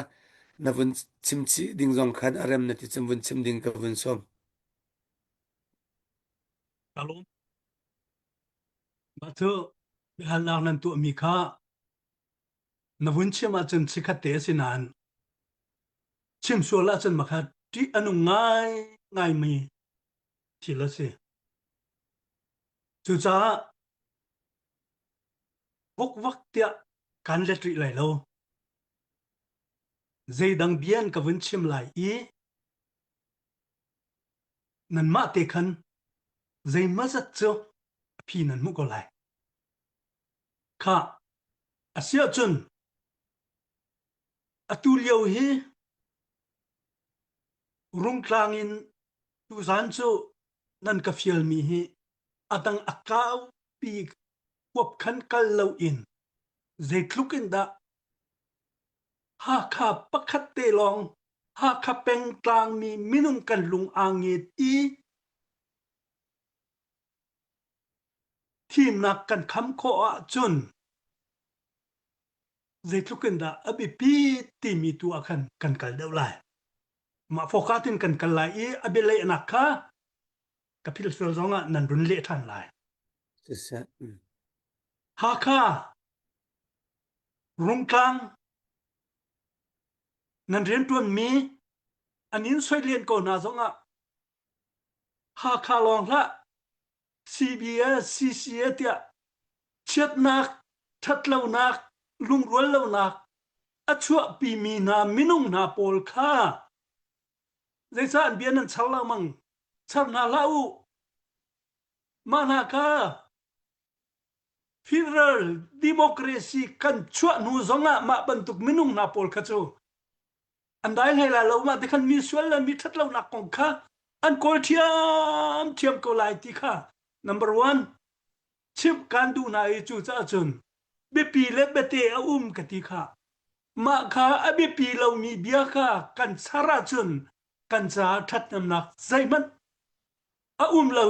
na vun chim chi ding zong khan arem na ti chim vun chim ding ka vun som Shalom. Batu bihalang nan tu mi kha na vun chima chen chikhate sinan chim sola chen makha ti anu ngai mi thila se chu cha vak tia kan letri lai lo zai dang bian ka vun chim lai i nan ma te khan zai ma zat cho phi nan mu ko lai kha asia chun atuliau hi rungtlangin tu san chu nan ka fiel mi hi atang akaw pi kwap khan kal lo in zai tlukin da ha kha pakhat te long ha kha peng tlang mi minung kan lung angit i thim nak kan kham kho a chun zai tlukin da abi pi ti mi tu akhan kan kal deu lai ma fokatin kan kal lai i abi le nakha kapil fel zonga nan run le than lai sa ha kha รุงกลางนันเรียนตวนมีอันนี้ช่วยเรียนก่อนนะสงอ่ะหาคาลองละ CBS CCA เตียเชิดนักทัดเหล่านักลุงรวนเหล่านักอัชวะปีมีนามินุงนาโปลค่าใจซ่านเบียนันชัลละมังชัลนาลาอูมานาคาFederal Democracy กันชั่วนูซงะมาบันทุกมินุงนาโปลคาจูอันใดให้ละเรามาแต่คันมีส่วนและมีทัดเราหนักของข้าอันโกเทียมก็หลายที่ข้า number 1ชิบการดูนายจูจ้าจุนเบปีเล็บเบเตอกติข้ามาข้าอเบปีเรามีเบียข้ากันสาราจุนกันจะทัดน้ำหนักใจมันเรา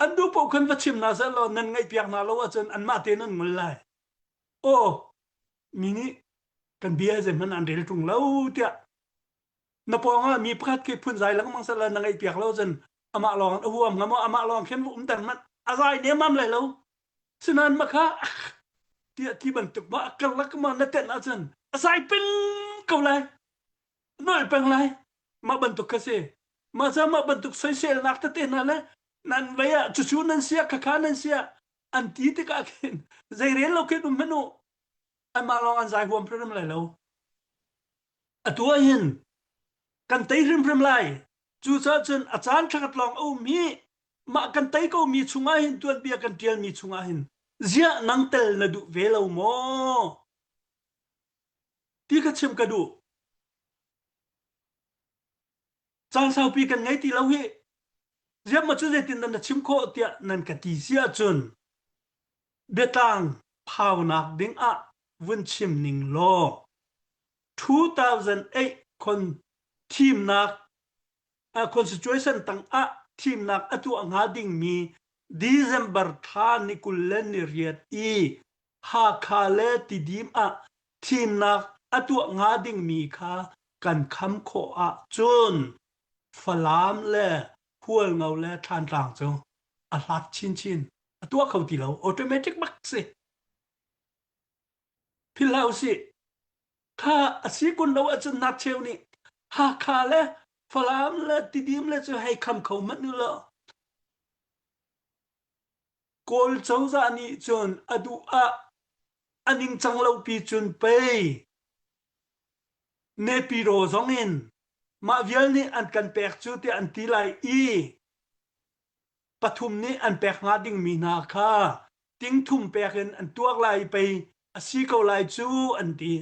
อันดูพวกคนว่าชิมนาซะเรานั่นไงเปียกนาเราว่าจนอันมาเตนั่นมันไล่โอ้มินิกันเบียใจมันอันเดลตรงเราเตียนปองมีพระที่พุ่นใจแล้วก็มังสละนั่งไงเปียกเราจนอามาลองหัวงามอามาลองเข้มแต่มันอะไรเนี่ยมั่มเลยเราฉะนั้นมาค่ะเตียที่บันทึกว่ากันลักมันนั่นแต่ละจนอะไรเป็นก็เลยน้อยเป็นไรมาบันทึกกันสิมาจะมาบันทึกใส่เซลนักแต่นั่นแหละนั่นไว้จู่ๆนั่นเสียข้านั่นเสียอันที่ที่ก็เห็นใจเรียนเราแค่ดูมันโนอันมาลองอันใจหัวพระมเลยเราตัวเห็นกันไตริมพระมเลยจู่ๆจนอาจารย์ชักลองมีมากันไตก็มีชุงอาหินตัวเบียกันเทียนมีชุงอาหินเสียนังเตลนดูเวลาโมที่ก็เชื่อมกระดูจางสาวปีกันไงที่เราเห็นเรียบมาจุดเด่นนั้นชิมโคเตียนันกติเสียจนเบตังภาวนักดิ้งวันชิมนิงโล2008คนทีมนักconstitution ตั้งทีมนักตัวงาดิ้งมี December ท่านิคุลเลนเรียดหาคาเลติดิมทีมนักตัวงาดิ้งมีค่ะกันคำโคจนฟลามเลพวกเงาและทานต่างจงลัดชินตัวเขาที่เราออโตเมติกมักสิพี่เล่าสิถ้าสิคุณเราจะนัดเชลนี่หาคาและฟลามและติดิมและจะให้คำเขามันนี่ละโกลเจ้าจานี่จนดูอันนิงจังเราปีจนไปเนปิโรซองเงินมาเวียลนี่อันกันแปกจุดอันตีไลปทุมนี่อันแปกงาดิ้งมีนาคาติ้งทุ่มแปกอันตัวไลไปสีเกาไลจูอันตี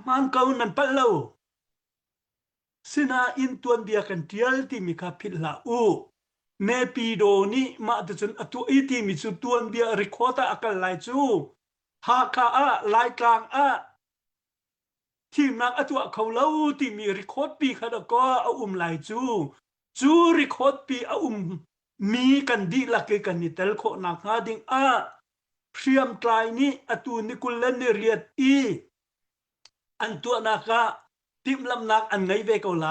มันเกานันปัลโลสินาอินตัวเบียกันเทียลที่มีคาพิลาเนปิโดนี่มาจะจนตัวอีที่มีจุดตัวเบียริโคตาอักไลจูฮาคาไลกลางทีมนักตัวเขาเล่าที่มีรีคอร์ดปีขนาดก็ไลจูรีคอร์ดปีมีกันดีลักกันนี่เตลโคนักหาดิ้งเพียมกลายนี่ตัวนิคุลเลนเรียดอันตัวนักทีมลำนักอันไงเวกเอาไล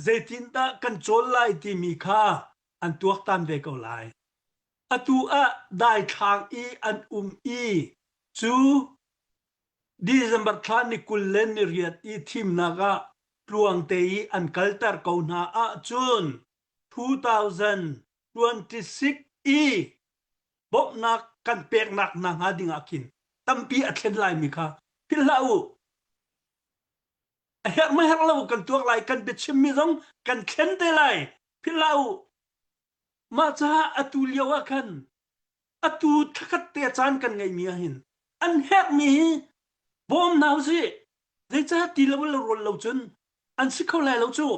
เจตินตากันโจลไลที่มีค่าอันตัวตันเวกเอาไลตัวได้ทางอันจูDecember ท่านิคุลเลนเรียดทีมนักรวงเตยอันกัลตาร์กาวนาจุน2026บอกนักกันเปียกนักหาดิ้งกินตั้มปีอัดเล่นไลมีค่ะพิลาไม่ให้เรากันตัวไลกันเป็นชิมมิซงกันเข็นได้ไลพิลามาจ้าตุเลียวกันตุทักเตจานกันไงมีหินอันแฮกมีบอมนาวสิได้จ้าตีเราเราจนอันสิเขาไลเราจู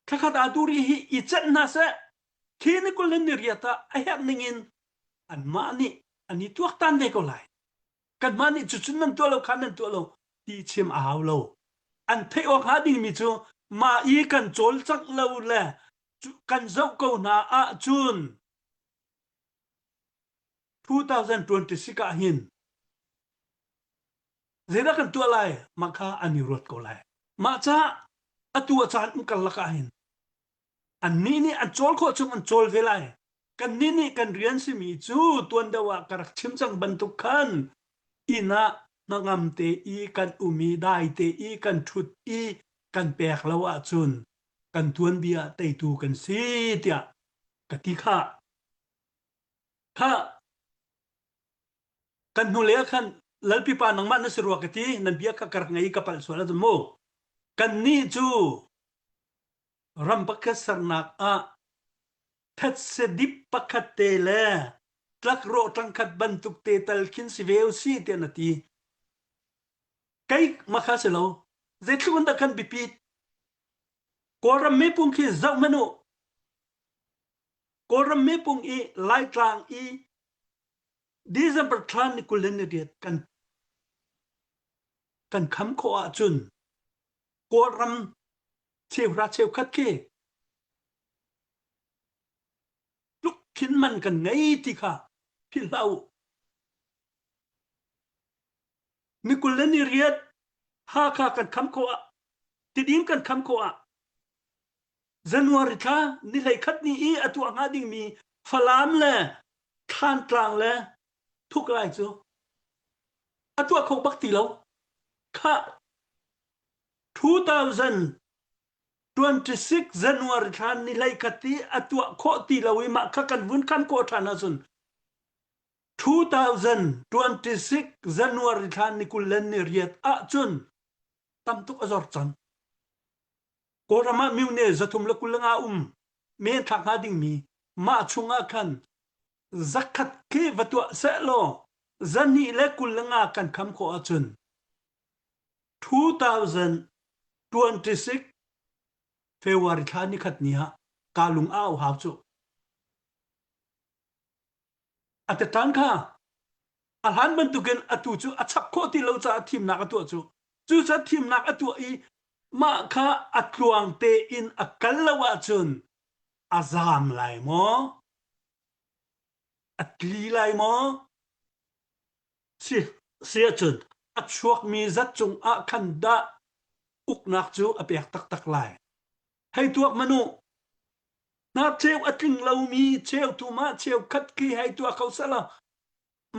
ทักดูรีอีจันน่าเสทีนี้ก็เล่นเรียตาไอ้แฮกนิ่งอันมานี่อันนี้ตัวตันเด็กก็ไลกันมานี่จุดนั้นตัวเราคันนั้นตัวเราที่ชิมเราอันเทออกหาดิ้งมีจูมากันโจลจักเราแหละกันเจ้าก็น่าจุน2026ก็หินเจอกันตัวไรมาค่ะอันนี้รถก็ไรมาจ้าตัวจานกันละกันหินอันนี้นี่อันโจลโคชงอันโจลเวลากันนี่กันเรียนสิมีจูตัวเดียวกันชิมจังบรรทุกขัน อีนะนงำเตอีกันอุมีได้เตอีกันทุดอีกันแปกละวะจุนกันทวนเบียไตตูกันซีเตียกะติค่ะกันนุเลคันลัลปิปานังมันนสรวกะตินันเบียka karang ngai kapal swala mo kan ni chu rambak sarnak a that sedip pakate le tlak ro tangkat bantuk te talkin si veu si te nati kai makhaselo zetlun da kan bipit koram me pung ki zau manu koram me pung i lai tlang i December tran ni kulen ni kan kham kho a chun koram cheu ra cheu khat ke luk khin man kan ngai ti kha philau ni kulen ni riat ha kha kan kham kho a ti dim kan kham kho a January tha ni lai khat ni i atu anga ding mi falam le than tlang le thuk lai chu atu khong bak ti lo kha 2026 January than ni lai khati atu kho ti lawi ma kha kan vun kan ko thana sun 2026 January than ni kulen ni riat a chun tam tuk azor chan korama miune zathum la kulanga me thak ha ding mi ma chunga khan zakat ke watwa selo zani le kulanga kan kham kho achun 2026 February thani khat nia kalung au ha chu atatan kha alhan ban tugen atu chu achak kho ti lo cha thim nak atu chu cha thim nak atu i ma kha atluang te in akallawa chun azam lai mo atli lai mo si chun achuak mi zat chung a khanda uknak chu apek tak lai hai tuak manu na cheu atling lo mi cheu tu ma cheu khat ki hai tuak khausala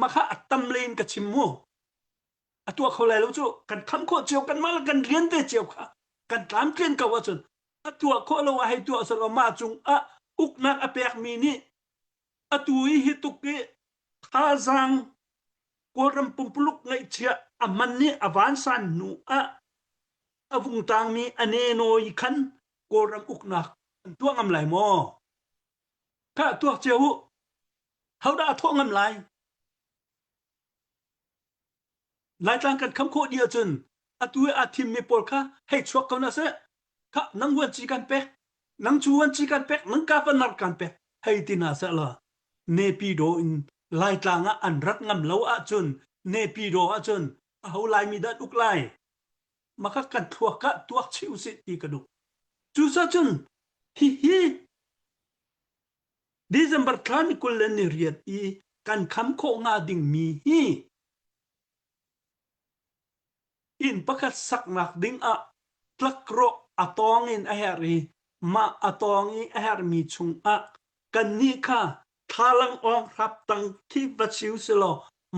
makha atam lein ka chimmu atua kholai lo chu kan kham kho cheu kan mal kan rian te cheu kha kan tlam tlen ka wa chun atua kho lo wa hai tuak sala ma chung a uknak apek mi ni atui hi tuki khazang koram pumpuluk ngai chia aman ni avansan nu a avung tang mi ane noi khan koram uknak tuang am lai mo ka tuak cheu hauda thong am lai tang kan kham kho dia chun atui athim mi pol kha hei chok ka na se kha nang wan chi kan pek nang chu wan chi kan pek nang ka pan nar kan pek hei tina sa la ne pi do in lai tang a an rat ngam lo a chun ne pi do a chun a ho lai mi da uk lai ma kha kan thuak ka tuak chiu si ti ka du chu sa chun hi December than kulen ni riat i kan kham kho nga ding mi hi in pakat saknak ding a tlakro atong in aheri ma atong i aher mi chung a kan ni kha thalang ong rap tang thi bachiu selo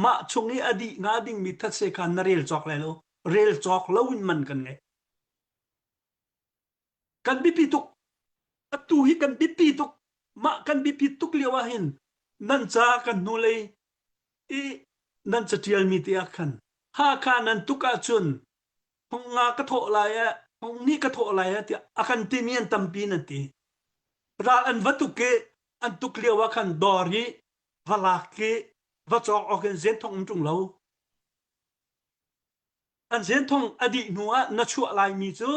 ma chung i adi nga ding mi that se khan narel chok le lo rel chok lo win man kan nge kan bipi tuk atu hi kan bipi tuk ma kan bipi tuk liwa hin nan cha kan nu le i nan cha tial mi ti akhan ha kha nan tuka chun hong nga ka tho lai a hong ni ka tho lai a ti akan ti mian tampi na ti ra an vatuke an tuk liwa khan dori valaki vachok oken zen thong chung lo an zen thong adi nuwa na chu lai mi chu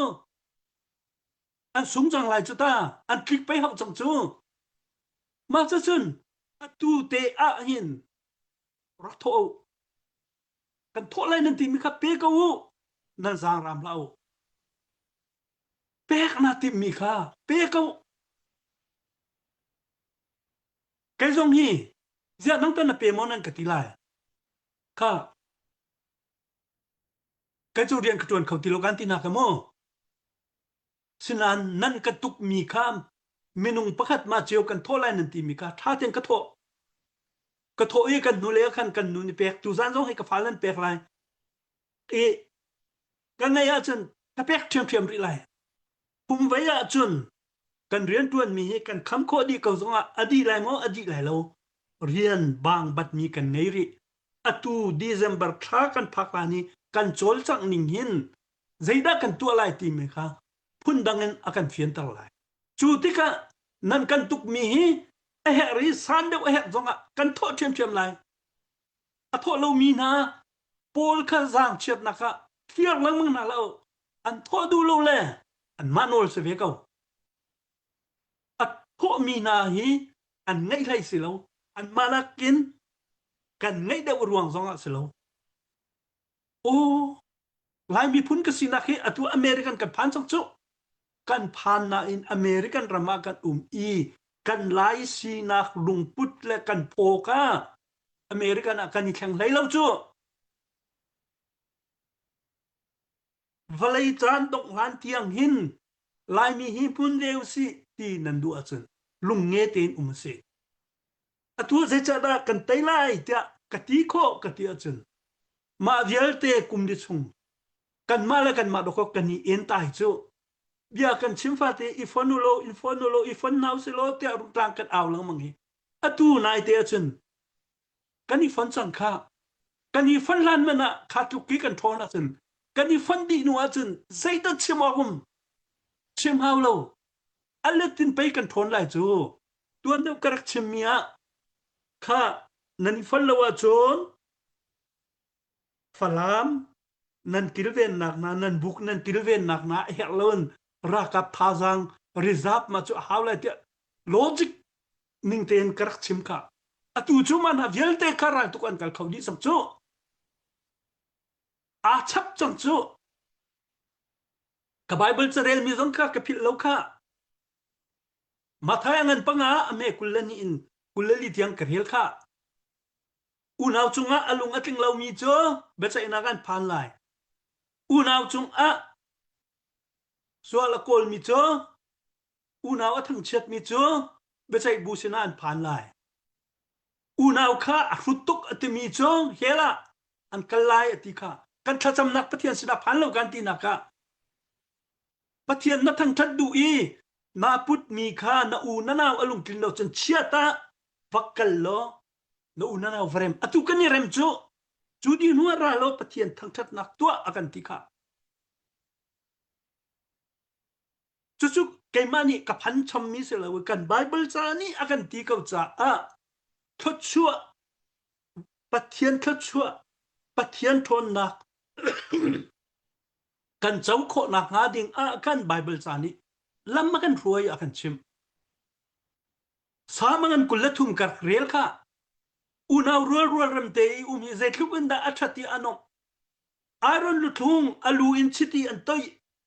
an sung jang lai chu ta an klik pai hok chang chu ma cha chun atu te a hin ra tho kan tho lai nan ti mi kha pe ka u nan sang ram lau pek na ti mi kha pe ka kai jong hi zia nang ta na pe mon nan ka ti lai kha kai chu rian ka tuan khau ti lo kan ti na ka mo sinan nan ka tuk mi kha minung pakhat ma cheu kan tho lai nan ti mi kha tha ten ka tho ก็โทอีกันนูเลคันกันนูนี่เปกตูซานซองให้กะฟาลันเปกไลกันไงอาจารย์ถ้าเปกเทียมริไลภูมิไว้อาจารย์กันเรียนตวนมีให้กันคำโคดีเก่าซองอดีไลมออดีไลโลเรียนบางบัดมีกันไงริอตูดิเซมเบอร์คลากันพักลานี้กันโจลจังนิ่งหินใจดากันตัวไลตีไหมคะพุ่นดังเงินอากันเฟียนตลายจูติกะนั่นกันตุกมีฮีเฮริสันเดวเฮซงกันโทเทียมไลอโทเรามีนาโปลคาซางเชียดนะคะเฟียร์ลังมึงนาเราอันโทดูโลเลอันมาโนลเสเวกเอาโทมีนาฮีอันไงไรสิเราอันมานักกินกันไงเดวรวงซงสิเราโอ้หลายมีพุ่นกสินักฮีอตัวอเมริกันกันพันสังจุกันพันนาอินอเมริกันรามากันอีกันหลายสีนักลุงพุทธและกันโพกาอเมริกันกันอีแข่งไหลเราจูวลัยจานตกหลานเทียงหินลายมีหิพุนเร็วสิที่นันดูอาจารย์ลุงเงเตนเสอตัวเจจะได้กันไตไลเตะกติโคกติอาจารย์มาเวลเตกุมดิชงกันมาแล้วกันมาดอกกันนี่เอ็นตายจูเบียกันชิมฟาเตอีฟอนูโลอีฟอนนาวสิโลเตะรุกลางกันเอาลังมังฮีอตูนายเตอาจารย์กันอีฟอนสังค่ากันอีฟอนลันมันขาดทุกข์กันทอนอาจารย์กันอีฟันดีนัวจนใจตัดชิมอกุมชิมฮาวโลอัลเลตินไปกันทนไลจูตัวเดียวกระชิมเมียข้านันฟันเลวจนฟลามนันกิลเวนนักนานันบุกนันกิลเวนนักนาเฮลอนรักกับทาซังริซับมาจูฮาวไลเตลอจิกนิ่งเตนกระชิมข้าอตูจูมันฮาเวลเตคาราตุกันกัลเขาดีสักจูอาชับจังจูกับไบเบิลจะเรียนมีสังกัดกับพิลโลกะมาทายเงินปังอาอเมกุลเลนีอินกุลเลลีเทียงกระเฮลค่ะอุณาวจุงอาอลุงอติงเรามีโจเบสอินากันพันไลอุณาวจุงอาส่วนละโกลมีโจอุณาวทั้งเช็ดมีโจเบสอิบูสินานพันไลอุณาวค่ะรุตุกอติมีโจเฮล่าอันกัลไลอติค่ะกันทัศนักปะเทียนสิดาพันแล้วกันตีนักะปะเทียนนัทั้งทัดดูอีนาพุทมีค่านาอูนานาวอลุงกินเราจนเชียตาฟักกัลโลนาอูนานาวเฟรมอตุกันนี่เรมจูดีนัวราโลปะเทียนทั้งทัดนักตัวอากันติค่ะจุเกมานี่กับพันชมมีเสลวกันไบเบิลจานี่อากันติเขาจะทดชั่วปะเทียนทดชั่วปะเทียนทนนักกันเจ้าโคนักงาดิ่งกันไบเบิลจานี่ลำมากันรวยกันชิมสามังกันกุลทุมกัดเรียลค่ะอุณาวรัวรำเตยมีเจทุกันดาอัจฉริยะนกอารอนลุทุงอลูอินชิตีอันตอย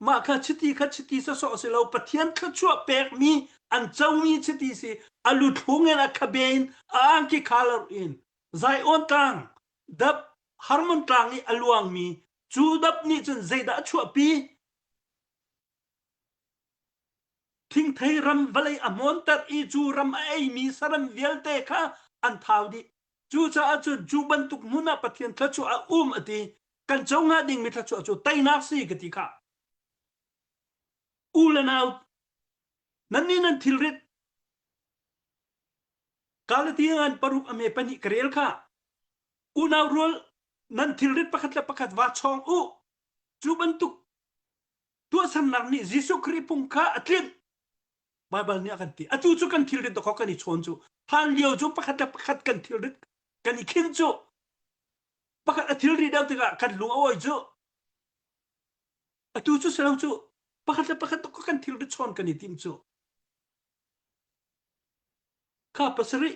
มาคัดชิตีสะสอสิเราปะเทียนขัดชั่วเปกมีอันเจ้ามีชิตีสิอลูทุงเงินขบเนอังกิคาลอินใจอ่อนตังดับฮาร์มอนตังอีอลวงมีจูดับนี่จนใจดาชั่วปีทิ้งไทยรำวลัยอมอนตัดอีจูรำไอมีสรำเวลเตค่ะอันท้าวดิจูจะอาจูบันทุกมุนาปะเทียนทัดชั่วอติกันเจ้างาดิ่งมีทัดชั่วไตนักสีกติค่ะเลนาวนั่นนี่นั่นทิลริดกาลที่งานปรุกอเมปนิกเรียลค่ะนาวรัวนั่นทิลริดประคัดวัดช่องจูบันทุกตัวสำนักนี้ยิสุคริปุงค่ะอัตลิดไบเบิลเนี่ยกันตีจูกันทิลริดตะขอกันอีชนจูฮันเลียวจูประคัดกันทิลริดกันอีขินจูประคัดทิลริดเอาติกะกันลุงเอาไว้จูเสลาจูประคัดตะขอกันทิลริดชนกันอีทีมจูข้าปัสริ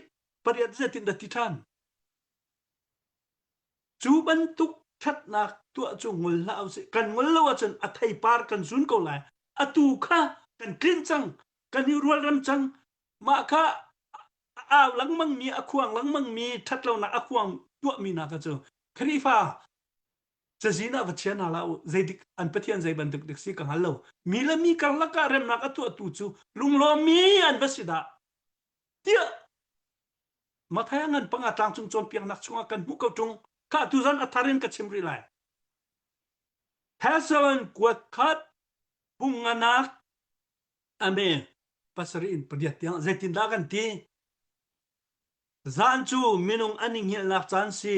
ปริยัติตินดัติทานจูบันทุกชัดนักตัวจูงุลลาวสิกันงุลลาวจนอัฐยปาร์กันซุนก็เลยตูข้ากันกลิ้นจังกันนิรัวรำจังมาข้าหลังมังมีอควงหลังมังมีทัดเราหนักอควงตัวมีนักเจ้าครีฟ้าจะจีน่าวัชนาลาวใจดิอันปะเทียนใจบันทึกดิสิกังฮัลโหลมีละมีกันละการเรมนักตัวตูจูลุงโลมีอันบัสิดาเดีย มาแท้เงินปังอาตางจุงจนเปียงนักชงกันมุกจุงข้าตุซันอัทารินกับชิมริไลแท้สวนกวดคัดปุงอนักอเมปัสรินประเดียดยังเจตินดากันทีซานจูมินุงอันิงเฮลนักจันซี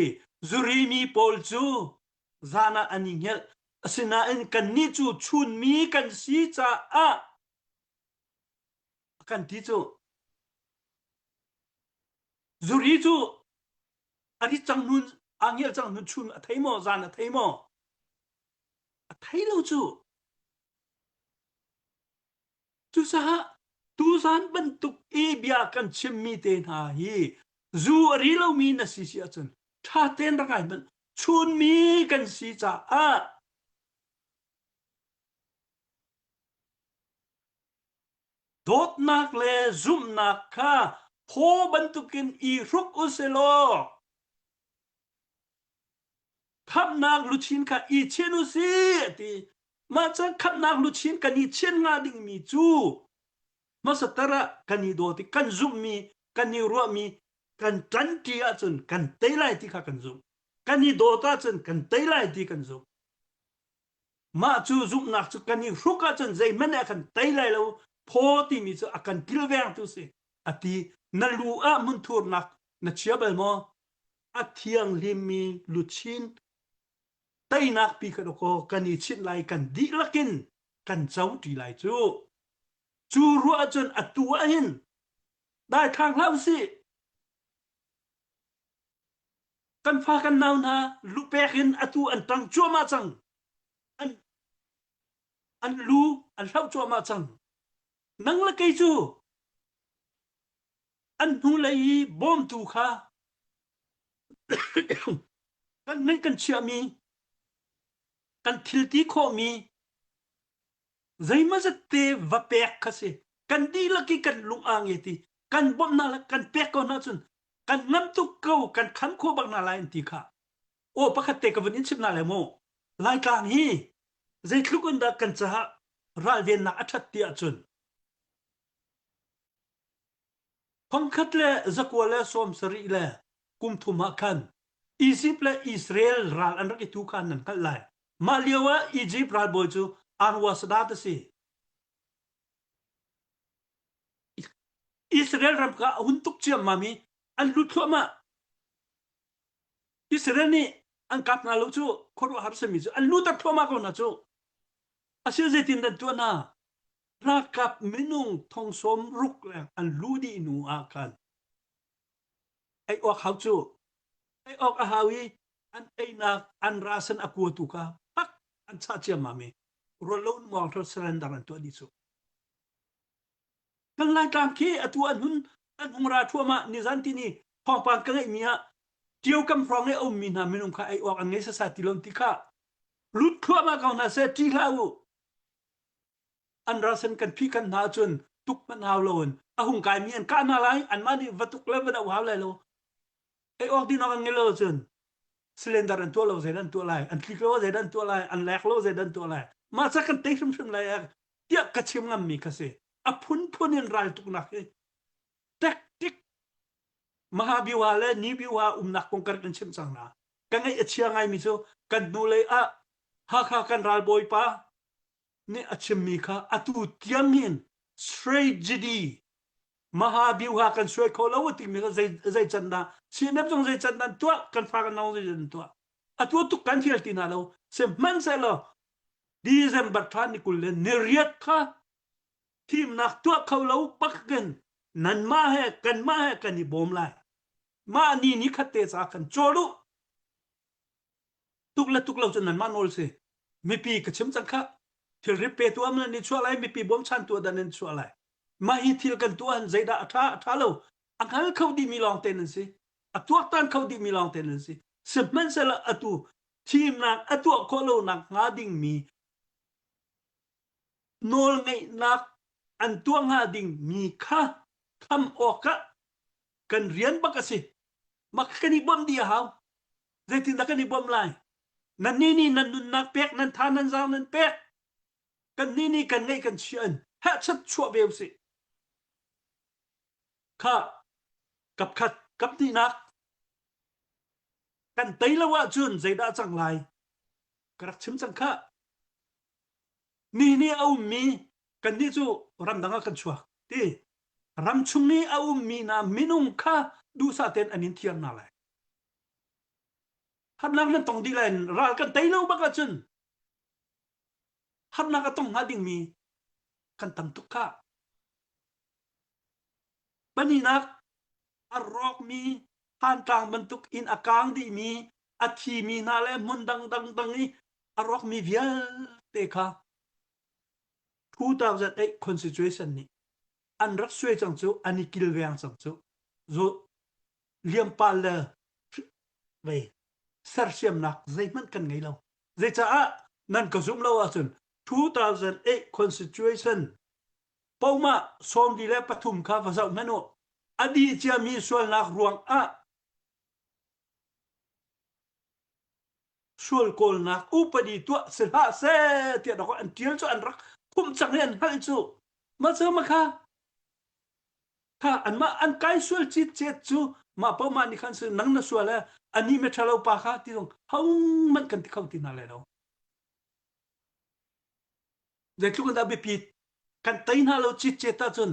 จุรีมีโปลจูซานาอันิงเฮลสินาอินกันนิจูชุนมีกันซีจ้าอะกันทีจูจุรีจูอันนี้จังนุนอังเฮลจังนุนชุนไทยโมซานาไทยโมไทยเราจูสหตูซานบันตุกเอเบียกันชิมมีเตนหาฮีจูอรีเรามีนะสิอาจารย์ถ้าเต้นรักไงมันชุนมีกันสิจ้าอะโดดนักเลซุมนักค่ะโพบันตุกินอีรุกอุเซโลขับนักลุชินค่ะอีเชนุซีตีมาจากขับนักลุชินกันอีเชนงาดิ่งมีจูมาสตระกันอีโดติกันซุมมีกันอีรัวมีกันจันทีอาจนกันเตยไลที่ข้ากันซุมกันอีโดตาจนกันเตยไลที่กันซุมมาจูซุมนักจูกันอีรุกอาจนใจมันเอกันเตยไลแล้วพอที่มีจูอากันกิลเวงตุสิอตินัลูอามุนทูร์นักนัชเชียเบลโมอาเทียงลิมีลุชินไตนักปีกระโดกกันอีชินไลกันดีลักินกันเจ้าดีไลจูรัวจนอัตัวหินได้ทางเล่าสิกันฟ้ากันนาวนาลูเปกินอัตัวอันตังจัวมาจังอันลูอันเล่าจัวมาจังนังละไกจูอันหูเลยบอมตูค่ะกันนั่นกันเชื่อมีกันทิลตีโคมีใจมาจะเตวเปกค่ะสิกันดีลักกันลุงอ่างเอติกันบอมนาละกันเปกก็น่าจนกันน้ำตุกเก่ากันขันโคบักนาลายตีค่ะโอ้ปะคัตเตกับวันนี้ชิบนาเลยโมรายการนี้ใจทุกคนดักกันจะราเวนนักอัจฉริยะจนพังคัดเลจักวาเลสอมสรีเลกุมทุมาคันอียิปต์และอิสราเอลรัลอันรักทุกันนั่นกันไลมาเลียวอียิปต์รัลบอยจูอันวาสดาตสิอิสราเอลรัมกะหุ่นตุกเจียมมามีอันลุทมาอิสราเอลนี่อันกับนาลูจูคนว่าฮับสมิจูอันลุตักทมาก็นะจูอาเซียเจตินดันตัวน่ะรักกับมินุงทองสมรุกแรงอันลูดีนูอากันไอออกเขาจูไอออกอาหาวีอันไอนักอันราสันอกัวตุกาปักอันชาเจียมามีรถล้นมองทศรันดารันตัวดิสุกันไล่ตามคีอตัวอันหุนราทั่วมานิจันที่นี่พองปางกันไอเมียเจียวกำฟรองไออมมีนามินุงค่ะไอออกอันเงสสาติลมติค่ะลุดทั่วมาเขาน่ะเสตีลาวอันราสันกันพี่กันนาจนตุกมันหาวโลนอาหุงกายมีอันกานาไลอันมานี่วัตุกเลวดาวหาวเลยโลไอออกดีนอกเงโลจนซิเลนดารันตัวโลเซดันตัวไลอันคลิกโลเซดันตัวไลอันแลกโลเซดันตัวไลมาสักกันเตะชุมๆไลเตียกระชิมงามมีกะเสอพุนนินรายตุกนักแทคติกมหาบิวาและนิบิวานักคงกันชิมจังนากันไอเชียงไงมิโซกันดูเลยอะหากกันรายบอยปานี่อัจฉริยะอตุเตียงหิน tragedy มหาบิวหากันช่วยเขาแล้วว่าติมีก็ใจจันดาเสียนับจงใจจันดาตัวกันฟ้ากันน้องใจจันตัวอตัวตุกันที่เราตินาเราเสมันเสร็จดีเซมบัตรทานิกุลเลนเนรียดค่ะทีมนักตัวเขาแล้วปักกันนั่นมาให้กันนี่บอมไลมานี่ขัดเตะสากันโจลุตุกเราจนนั่นมาโนลสิไม่ปีกระชิมจังค่ะที่ริเปตัวมันนี่ชัวร์ไรไม่ปีบอมชันตัวดันนั่นชัวร์ไรมาฮิทิลกันตัวใจด่าท้าเราอังคันเขาดีมีลองเต้นสิอัตัวตันเขาดีมีลองเต้นสิสิมันเสละอัตัวทีมนักอัตัวคนเรานักงาดิ่งมีโนลไงนักอันตัวงาดิ่งมีค่ะคำออกค่ะกันเรียนบักสิมักกันนี่บอมดีฮาวใจตินดักกันนี่บอมไลนั่นนี่นั่นนุนนักเป็กนั่นทานั่นซาวนั่นเป็กกันนี่กันไงกันเชียนฮะชัดชั่วเบลสิข้ากับ กับนี่นักกันไตละว่าจุนใจดาจังไรกระชิมจังคะนี่เอามีกันนี่จูรำดังกันชัวที่รำชุงนี้เอามีนามินุงค่ะดูสาเตนอันนี้เทียนนาเลยฮัดนักนั้นต้องดีเลยรักกันไตละบักจุนฮัดนักก็ต้องหาดิ่งมีกันตั้งทุกค่ะบันนี้นักอารอกมีผ่านกลางบรรทุกอินอากางดีมีอาทีมีนาเลมุนดังนี้อารอกมีเวียเตค่ะ2008 constitution นี่อันรักสวยจังจูอันนี้กิลเวียงจังจูโจเลียมปาเลเวเซอร์เซียมนักใจมันกันไงเราใจจะนั่นก็ซุ่มเราจุน2008 constitution เป้ามาสมดีและปฐุมค่ะภาษาเมนูอดีตจะมีส่วนนักรวงส่วนโกลนักอุปดีตัวเสียเสียเตียดอกอันเทียนจูอันรักพุ่มจังเรียนให้จูมาเจอมาค่ะอันมาอันไกลส่วนจิตเจ็ดจูมาเป้ามานี่คันซึ่งนังน่ะส่วนแล้วอันนี้ไม่ทะเลาะปะค่ะที่ตรงเฮามันกันที่เข้าที่นั่นแล้วเด็กทุกคนได้ไปผิดกันไตน่าเราจิตเจตจน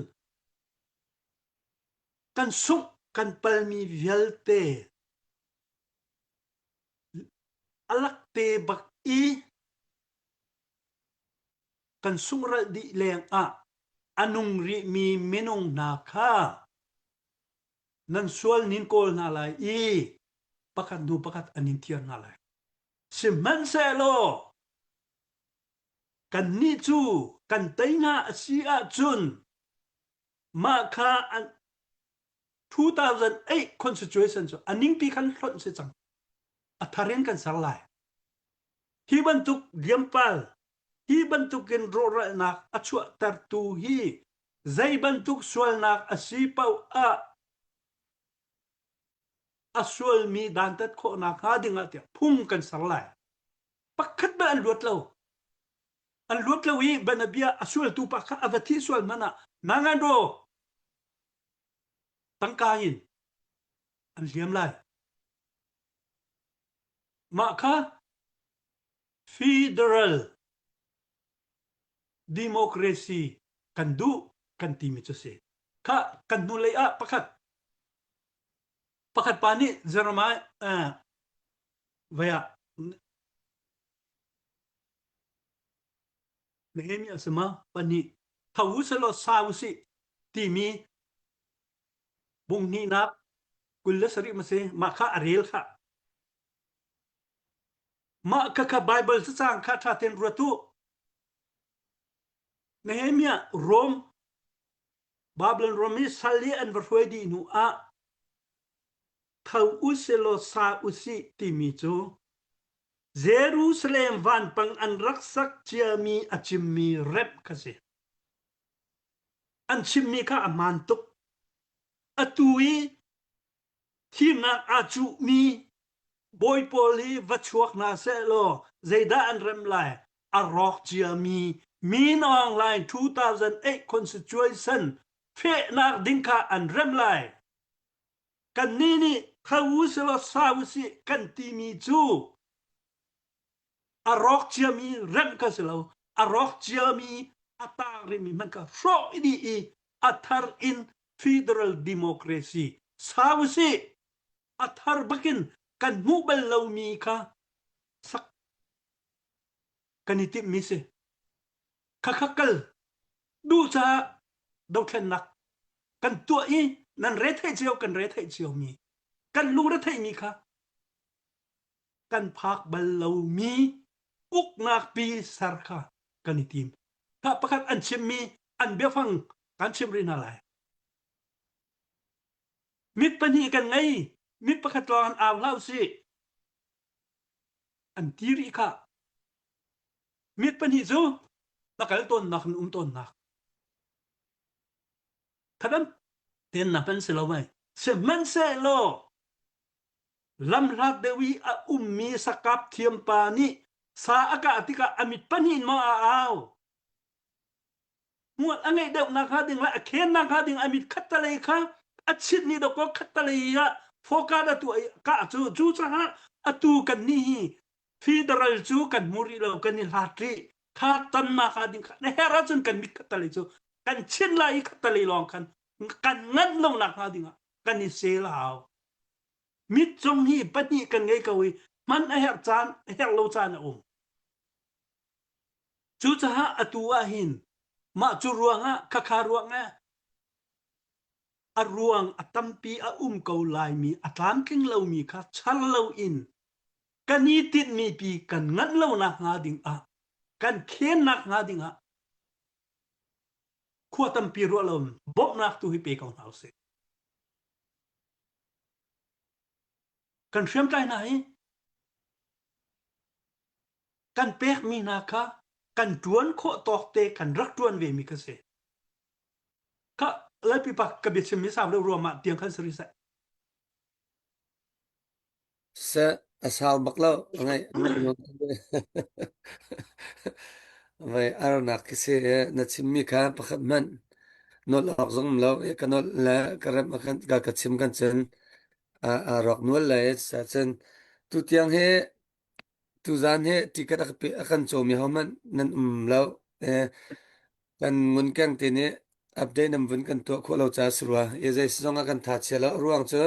กันสุกกันเปลมีเวลเตอลักเตบักอีกันสุงระดิเลงอนุงริมีเมนุงนาคานันสวลนินโกลนาลายอีปักดูปักอันนินเทียนนาลายสิมันเซโลกันนิจูกันไตงาซีอาจุนมาคาอัน2008 constitution อันนิงปีคันหล่นเสียจังอัฐาเรียนกันสักหลายที่บรรทุกเลียมปาลที่บรรทุกเกนโรระนักอัชวะตรตูฮีใจบรรทุกสวลนักอสีเปาอสวลมีดันตัดโคนักหาดิ่งอาเตียพุ่งกันสักหลายปักขัดแบบอันลวดเราอีบันเบียอสวลตูปักขัดอวติสวลมันนางอันโดตั้งกายินอันเลียมไลมาค่ะ Federal Democracy กันดูกันทีมิจะเสค่ะกันดูเลยปักขัดปานี่เจอร์มาเวียเนมีสมาปานี่ท้าวสโลสาวสิที่มีบุงนีนับกุลสริมาเสมาค่ะอริลค่ะมาค่ะไบเบิลสร้างค่ะท่าเทนรัตุเนมีโรมบาบิลอนโรมิสัลลีอันวรวยดีนูท้าวสโลสาวสิที่มีจูเยรูซาเล็มวันปังอันรักษักเจียมีอจิมมีเร็บค่ะเสอันชิมมีค่ะอมันตุกอตุยที่นักอาจุมีบอยโพลีวัชวกนาเซโลใจดาอันเรมไลอารอกเจียมีนออนไลน์2008 constitution เฟนักดิงค่ะอันเรมไลกันนี่ท้าวสโลสาวสิกันทีมีจูอารอกเจียมีเรมค่ะเสโลอารอกเจียมีอัตาริมีมันก็โรอีดีอัตารินFederal Democracy สาวสิอัฐารบักินกันมูเบลลาวมีค่ะสักกันอิติมิเสคักลดูจะดาวเทนนักกันตัวอีนั่นเรทให้เจียวกันเรทให้เจียวมีกันลุงเรทให้มีค่ะกันพักเบลลาวมีอุกนักปีสารค่ะกันอิติมถ้าประกาศอันชิมมีอันเบียฟังกันชิมรินาไลมิดปนีกันไงมิดประคัตรอนอ่าวเล่าสิอันทีรีค่ะมิดปนีจูนักเล่นต้นนักต้นนักท่านเตียนนับเป็นเสลาไหมเสมันเสลาลำรักเดวีมีสกับเทียมปานีสาอากาศที่กะอมิดปนีมาอ้าวมวดอันไงเด็กนักหาดิ่งละเขียนนักหาดิ่งอมิดคัตตะเลยค่ะ achit ni do ko khataliya fokada tu ka chu cha ha atu kan ni federal chu kan muri lo kan ni hatri kha tan ma kha ding kha ne hera chun kan mit khatali chu kan chin lai khatali long kan ngan lo na kha ding kan ni se lao mit chong hi pani kan ngai ka wi man a her chan her lo chan chu cha ha atu a hin ma chu ruanga kha ruanga aruang atampi a ko lai mi atlam king lo mi kha chal lo in kani tit mi pi kan ngan lo na nga ding a kan khen nak nga ding a khu tampi ro lo bob nak tu hi pe kaun house kan shem tai nai kan pek mi na kha kan tuan kho tok te kan rak tuan ve mi ka se ka lai pi pak ka bit sim mi sam lo ro ma tiang kan sri sa sa asal baklo ngai vai arnak kise na chimmi kha pakhat man nol ak zong lo kanol la karam kan ka chim kan chen a rok nol la sa chen tu tiang he tu zan he tikat ak pe akan chomi homan nan lo kan ngun kang te ne update nam vun kan to kholo cha sruwa ye jai song kan tha chela ruang che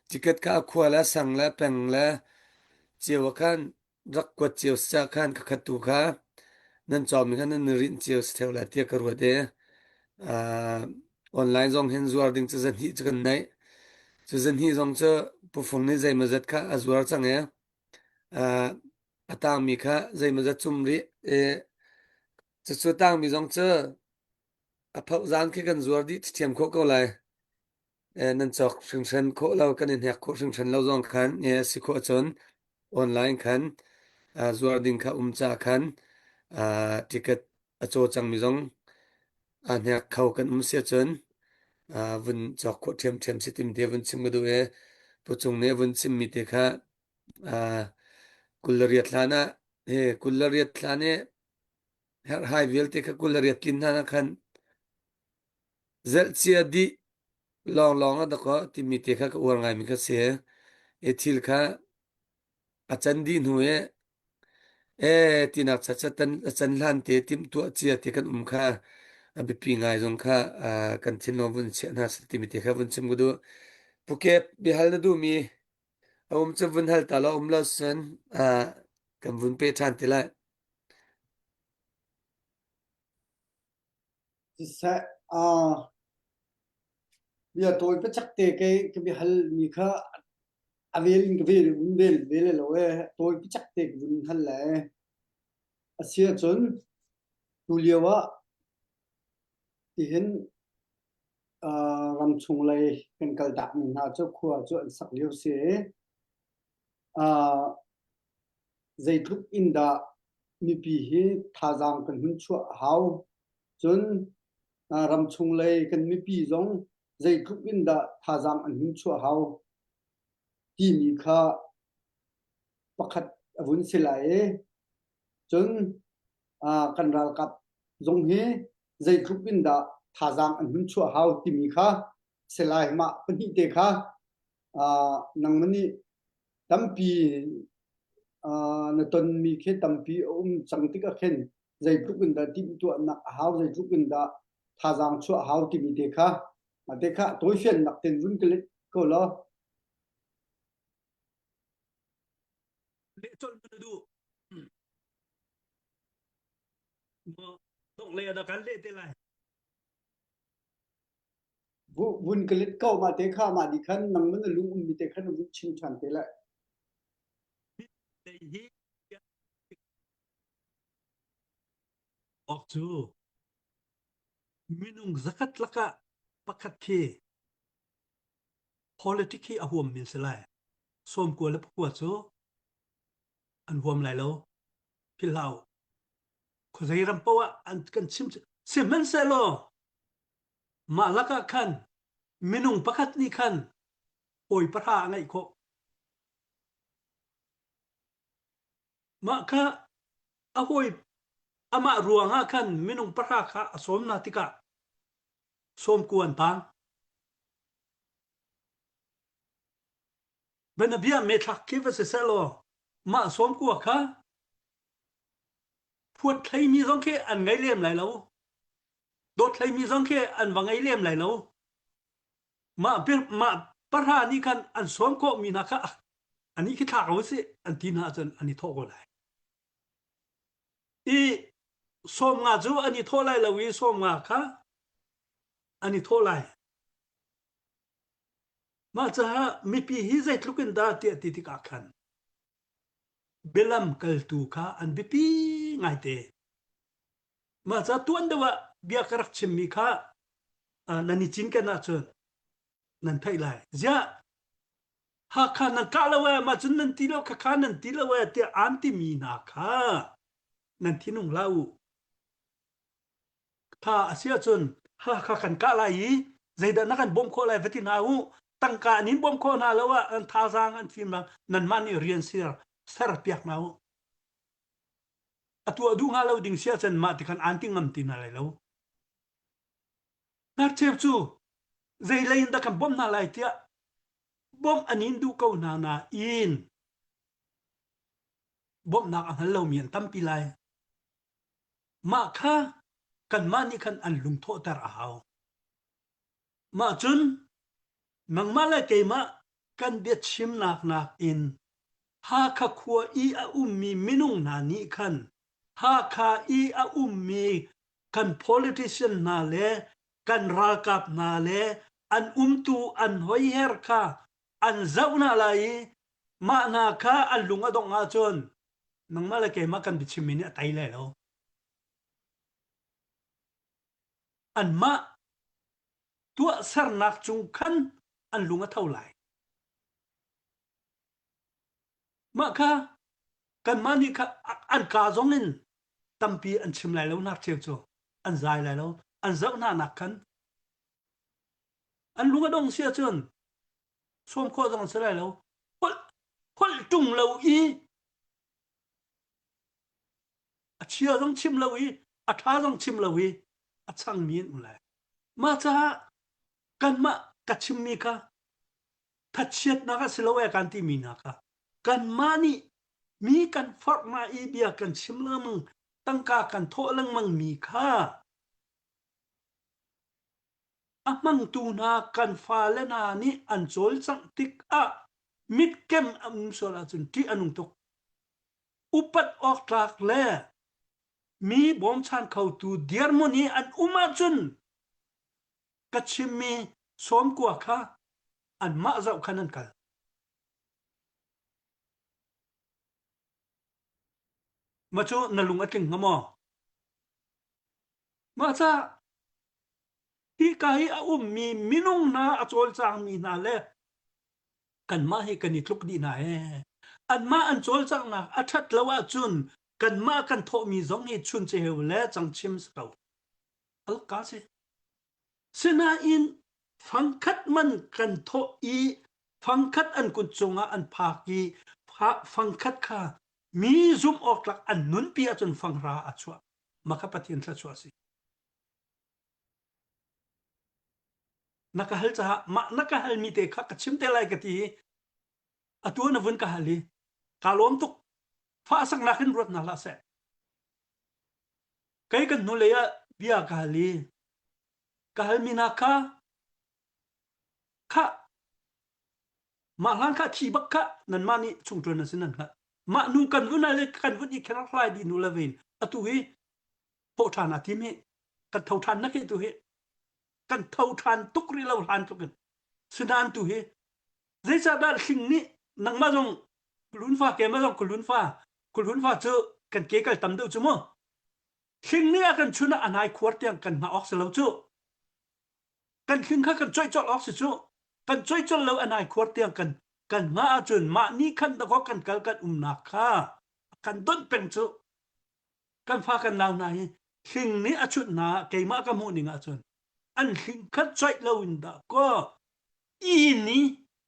tikat ka khwala sangla pengla chiwa kan rak kwat chiw sa kan ka khatu kha nan chomi kan nan rin chiw sthela tia karwa de online zong hen zuar ding chen hi chen nai chen hi zong che pu phong ne jai mazat kha azwar chang ya atang mi kha jai mazat chumri chu tang mi zong che a phau zan ke kan zuar di thiam kho ko lai nan chok sing chen kho lo kan in hek kho sing chen lo zong khan ye si kho chon online khan zuar ding kha cha khan ticket a cho chang mi zong an hek khau kan se chon vun chok kho thiam sitim de vun chim du e pu chung ne vun chim mi te kha kullariat lana kullariat lane her hai vel te kha kullariat kin na khan zel chia di long da ko ti mi te kha ka war ngai mi kha se e thil kha achan di nu ti nak cha tan achan lan te tim tu chia te kan kha abi pi ngai jong kha kan thin no vun che na ti mi te kha vun chim du puket bi hal du mi che vun hal ta lo la san kan vun pe than te la sa bia toy pe chak te ke bi hal mi kha avel ke vel lo toy pe chak te bun hal la asia chon tuliawa ti hen ram chung lai kan kal dak mi na cho khua cho sak liu se zai thup inda mi pi hi thajang kan hun chu hau chon ram chung lai kan mi pi zong zai thup inda thajang an hun chu hau ti mi kha pakhat avun silai chon kan ral kap zong he zai thup inda thajang an hun chu hau ti mi kha silai ma pani te kha nangmani tampi na ton mi khe tampi changtik a khen zai thukin da tim tu na hau zai thukin da thajang chu hau ti mi dekha ma dekha toy fen nak ten vun klet ko lo le chol du mo tong le da kan le te lai vun klet ko ma dekha ma di khan nang man lung mi te khan vun chin chan te la hi ok chu minung zakat laka pakhat ke politiki ahum min selai som ko le pakwa chu an hom lai lo pilau ko zai ram pawa an kan sim men selo ma laka khan minung pakhat ni khan oi patha ngai kho ma kha ahoi ama ruanga khan minung patha kha asom na tika som kuan tang benabia metlak kiveselo ma som ku kha phuat thlai mi jong khe an ngai lem lai lo do thlai mi jong khe an wangai lem lai lo ma parha ni kan an som ko mi na kha ani ki tha ro se an tin ha chen ani tho ko lai i som nga ju ani tho lai lo wi som nga kha ani tho lai ma cha mi pi hi zai tlukin da ti ka khan belam kal tu kha an bi pi ngai te ma cha tuan da wa bia karak chim mi kha nani chin ka na chun nan thai lai ja ha kha nan ka la wa ma chun nan ti lo kha nan ti lo wa te an ti mi na kha nan thi nung lau tha asia chun ha kha kan ka lai zai da na kan bom kho lai vati na hu tang ka nin bom kho na lo wa an tha jang an film nan man ni rian sir sar piak na hu atu adu nga lo ding sia chen ma ti kan an ti ngam ti na lai lo na chep chu zai lai da kan bom na lai tia bom anin du ko na in bom nak an lo mien tam pi lai ma kha kan ma ni kan an lung tho tar a haw ma chun mang ma la ke ma kan bia chim nak in ha kha khua i a mi minung na ni khan ha kha i a mi kan politician na le kan ra kap na le an tu an hoi her kha an zauna lai ma na kha an lunga dong a chon nang ma la ke ma kan bi chim mi ni tai le lo an ma tua sar nak chung khan an lunga thau lai ma kha kan ma ni kha an ka zong in tampi an chim lai lo nak cheu chu an zai lai lo an zau na nak khan an lunga dong sia chun som kho dong se lai lo hol tung lo i a chia dong chim lo i a tha dong chim lo i a chang min lai ma cha kan ma ka chim mi kha thachiat na ka silo e kan ti mi na kha kan ma ni mi kan for ma i bia kan chim la mung tang ka kan tho lang mang mi kha amang tu na kan fa le na ni an chol chang tik a mit kem so la chun ti anung tok upat ok trak le mi bom chan khau tu diar mo ni an uma chun ka chim mi som kwa kha an ma zau khanan kal ma chu na lung ating ngamo ma cha hi kai a mi minung na a chol chang mi na le kan ma hi kan itluk di na an ma an chol chang na a that lawa chun kan ma kan tho mi zong hi chun che heu le chang chim skau al ka se sina in phangkhat man kan tho i phangkhat an kun chunga an phaki phangkhat kha mi zum ok lak an nun pi a chun phangra a chwa makha pathian thla chwa si naka hal cha ma naka hal mi te kha kachim te lai ka ti atu na vun ka hali ka lom tuk fa sak na khin rot na la se kai kan nu le ya bia ka hali ka hal mi na kha ma lang kha thi bak kha nan ma ni chung tron na sin nan kha ma nu kan vun na le kan vun i khana khlai di nu la vein atu hi po thana ti me kan thau than na ke tu hi kan thau than tuk ri lo han tu kan sudan tu hi zai cha dal sing ni nang ma jong kulun fa ke ma jong kulun fa chu kan ke kal tam do chu mo sing ni kan chuna anai khwar tiang kan ma ok se lo chu kan sing kha kan choi chol ok se chu kan choi chol lo anai khwar tiang kan ma chun ma ni khan da ko kan kal kan na kha kan don pen chu kan fa kan law na hi sing ni a chut na ke ma ka mu ni nga chun an sing kha choi lo in da ko i ni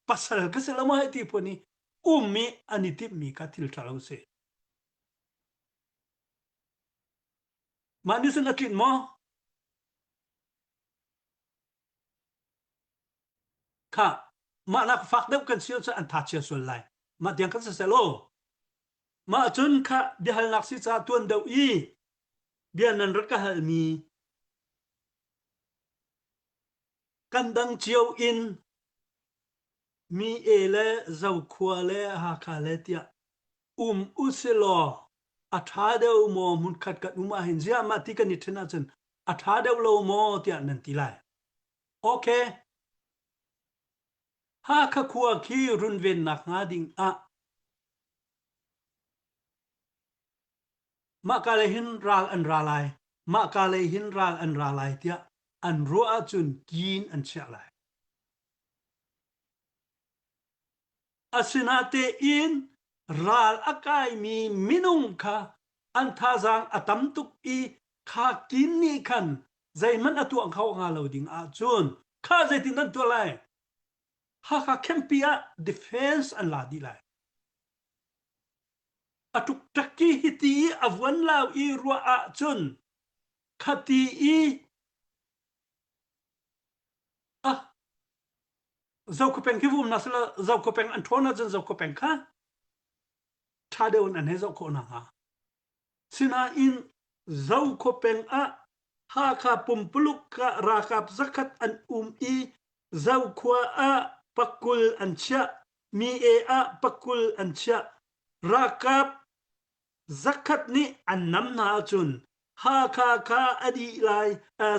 pasal ka se la ma ti po ni mi anitip mi ka til thalo se manu sun atlin mo kha ma nak fak deuh kan sil cha an tha chia sul lai ma tiang kan sa lo ma chun kha di hal nak si cha tuan deuh i bian nan rat ka hal mi kan dang chiu in mi ele zau khwa le ha kha le tia uselo atha deuh mo mun khat kat uma hin zia ma ti kan ni thena chen atha deuh lo mo tia nan ti lai okay ha kha khua khi run ven nak nga ding a ma ka le hin ral an ra lai ma ka le hin ral an ra lai tia an ro a chun kin an cha lai asinate in ral akai mi minung kha an tha jang atam tuk i kha kin ni khan zai man atu ang khau nga lo ding a chun kha zai tin dan to lai ha kha kempia defense an la di lai atuk takki hiti avwan law i ruwa a chun khati i zau ko peng kivum nasla zau ko peng antona chen zau ko peng kha thadeu an he zau ko na ha sina in zau ko peng a ha kha pumpuluk ka rakap zakat an i zau khwa a pakul an cha mi e a pakul an cha rakap zakat ni an nam na chun ha kha adi lai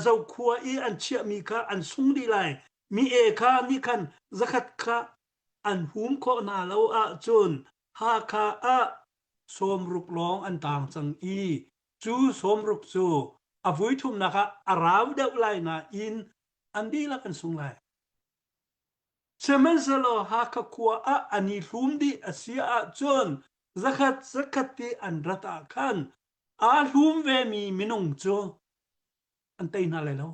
zau khwa i an cha mi kha an sung di lai mi e kha ni khan zakat kha an hum kho na lo a chun ha kha a som ruk long an tang chang i chu som ruk chu avui thum na kha araw deuh lai na in an di la kan sung lai semen selo ha kha khwa a ani hlum di asia a chun zakat ti an rata khan a hlum ve mi minung chu an tei na le lo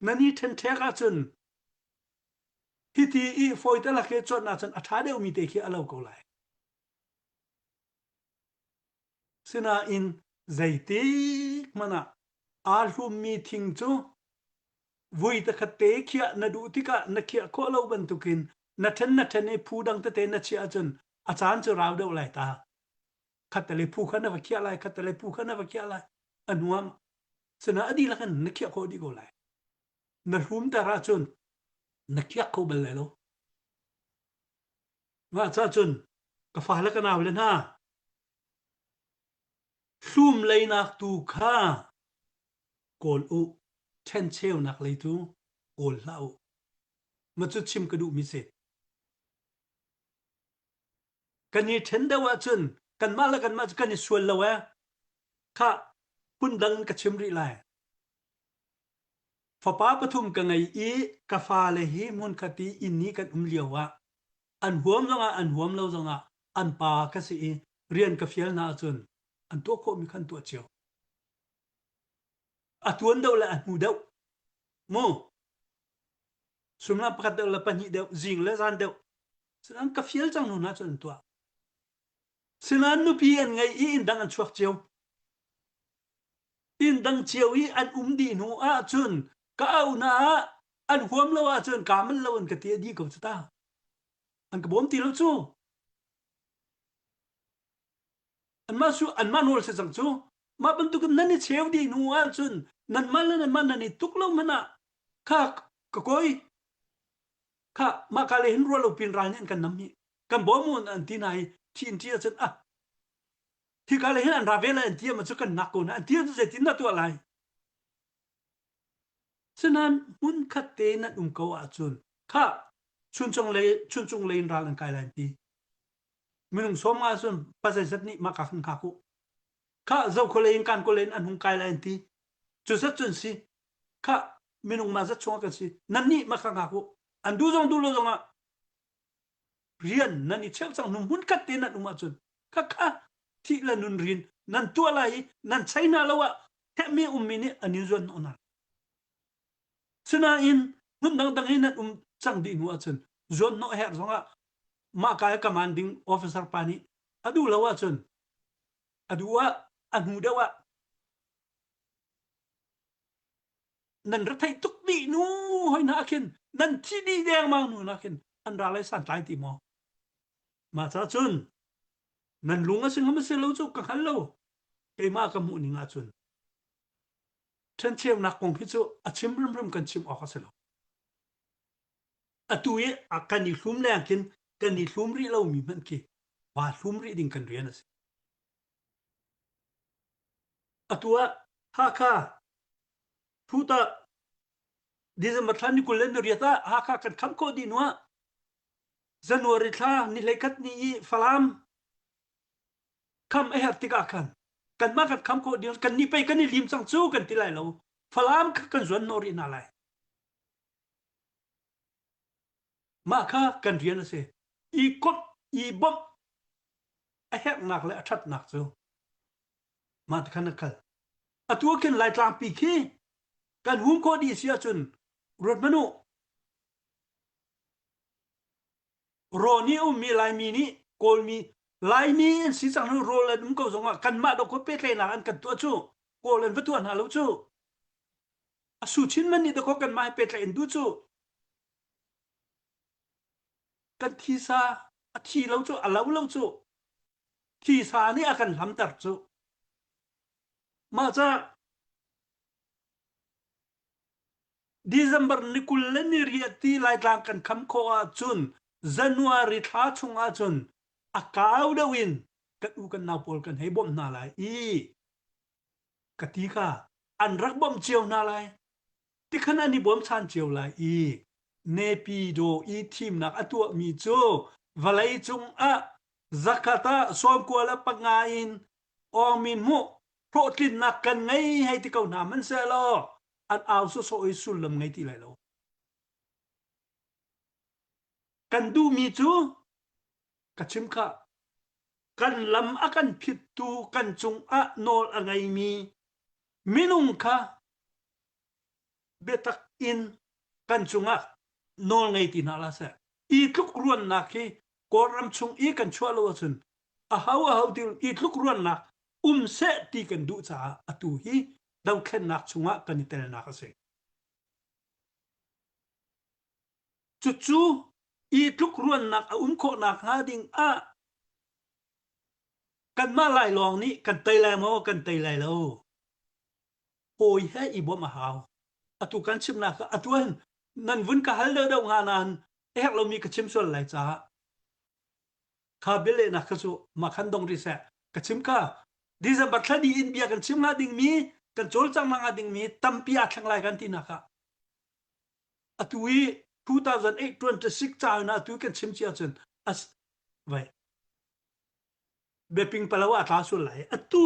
nani ten theka chun hiti i foita la ke chon na chun atha deu mi te khi alo ko lai sina in zaiti mana alhum mi thing chu vui ta khate khia na du tika na khia ko lo ban tukin na then e phu dang te na chi a chun achan chu raw deu lai ta khatale phu khana va khia lai khatale phu khana va khia lai anuam sina adi la kan na khia ko di ko lai na hum ta ra chun na khia ko bel lo wa cha chun ka fa la kana len ha hlum leinak tu kha kol u chen cheu nak lei tu kol lau ma chu chim ka du mi se kan ni then da wa chun kan ma la kan ma kan ni sual la wa kha pun dang ka chim ri lai fa pa pathum ka ngai i ka fa le hi mun khati in ni kan liawa an huam lo zonga an pa ka si rian ka fiel na chun an to ko mi khan to cheu atuan deuh la anu deuh mo sumna pakat deuh la pani deuh jing la zan deuh sinan ka fiel chang nu na chun to sinan nu pi an ngai i in dang an chuak cheu in dang cheu i an di nu a chun ka au na an huam lo a chun ka man lo an ka ti di ko ta an ka bom ti lo chu an ma nol se chang chu ma bantu kan nani cheu di nu a chun nan man nani tuklo mana kha ka koi kha ma ka le hin ro lo pin ran kan nam ni kan bo mun an ti nai thin ti chun a thi ka le hin an ra vela an ti ma chu kan nak ko na an ti se tin na to lai sinan mun khatte na ko a chun kha chun chung le ra lan kai lan ti minung som a chun pa sai sat ni ma ka khan kha ku kha zo ko le kan ko len an hung kai lan ti chu sa chun si kha minung ma za chong ka si nan ni ma kha nga ku an du lo zong a rian nan ni chel chang num hun khatte na ma chun kha thi la nun rin nan tu lai nan china lawa he mi mi ni an zon ona sina in mun dang in chang di nu a chun zon no her zonga ma ka commanding officer pani adu lawa chun aduwa anu dawa นั่นรัฐไทยตุกดีนูหอยนาคินนั่นที่ดีแดงมังนูนาคินอันราไลสันตายติมอมาซาจุนนั่นลุงอะสิงห์มันเสลจุกกันฮัลโหลเอมากะมุนิงาจุนฉันเชี่ยวนักคงพิจูอะชิมรึมกันชิมออกเสลอะตุยอะกันนี่ลุมแรงกินกันนี่ลุมริเรามีมันกีว่าลุมริดิงกันเรียนสิอะตัวฮาคาพูตาดิซมัทลานิกุลเลนเรียตาฮาคากันคำโคดีนัวจันวาริทานิเลกัตนี่ฟลามคำเฮติกากันมากันคำโคดีกันนี่ไปกันนี่ลิมสังซูกันที่ไรเราฟลามกันส่วนนอรินาไลมาค่ะกันเรียนสิอีกบอีบอมเฮกนักและชัดนักซูมาตะคันนักอะตัวกันไล่ตามปีคีกันหุมโคดีเสียจนรถมนุโรนี่มีลายมีนี่โกลมีลายมีสิสังโรเลนก็ส่งกันมาดอกเป็ดเลยนะอันกันตัวจูโกลเลนวัตถุอันหาลูจูสุชินมันนี่ดอกกันมาเป็ดเลยดูจูกันทีซาทีลูจูอัลลาวูลูจูทีซานี่อากันทำตัดจูมาจาก December ni kullen ni riati lai tlang kan kham kho a chun January tha chung a chun akaw da win kan u kan naw pol kan hei bom na lai i katika an rak bom chieu na lai ti khana ni bom chan chieu lai i nepi do i team nak atua mi chu valai chung a zakata som ko la pangain ong min mu protein nak kan ngai hai ti kau na man se lo an aw so isul lam ngai ti lai lo kan du mi chu kachim kha kan lam akan phit tu kan chung a nol angai mi minung kha betak in kan chunga nol ngai ti na la sa i tluk ruan na ki koram chung i kan chwa lo chun a haw til i tluk ruan na se ti kan du cha atu hi dau khen nak chunga kan tel na ka se chu i tluk ruan nak kho nak ha ding a kan ma lai long ni kan tai lai mo kan tai lai lo hoi he i bo ma haw atu kan chim na ka atuan nan vun ka hal de dau nga nan ek lo mi ka chim sol lai cha kha bele na ka chu ma khan dong ri sa ka chim ka December thadi in bia kan chim na ding mi kan chol chang na ding mi tampi a thang lai kan ti na ka atui 2008 26 cha na tu kan chim chia chen as vai beping palawa ta sul lai atu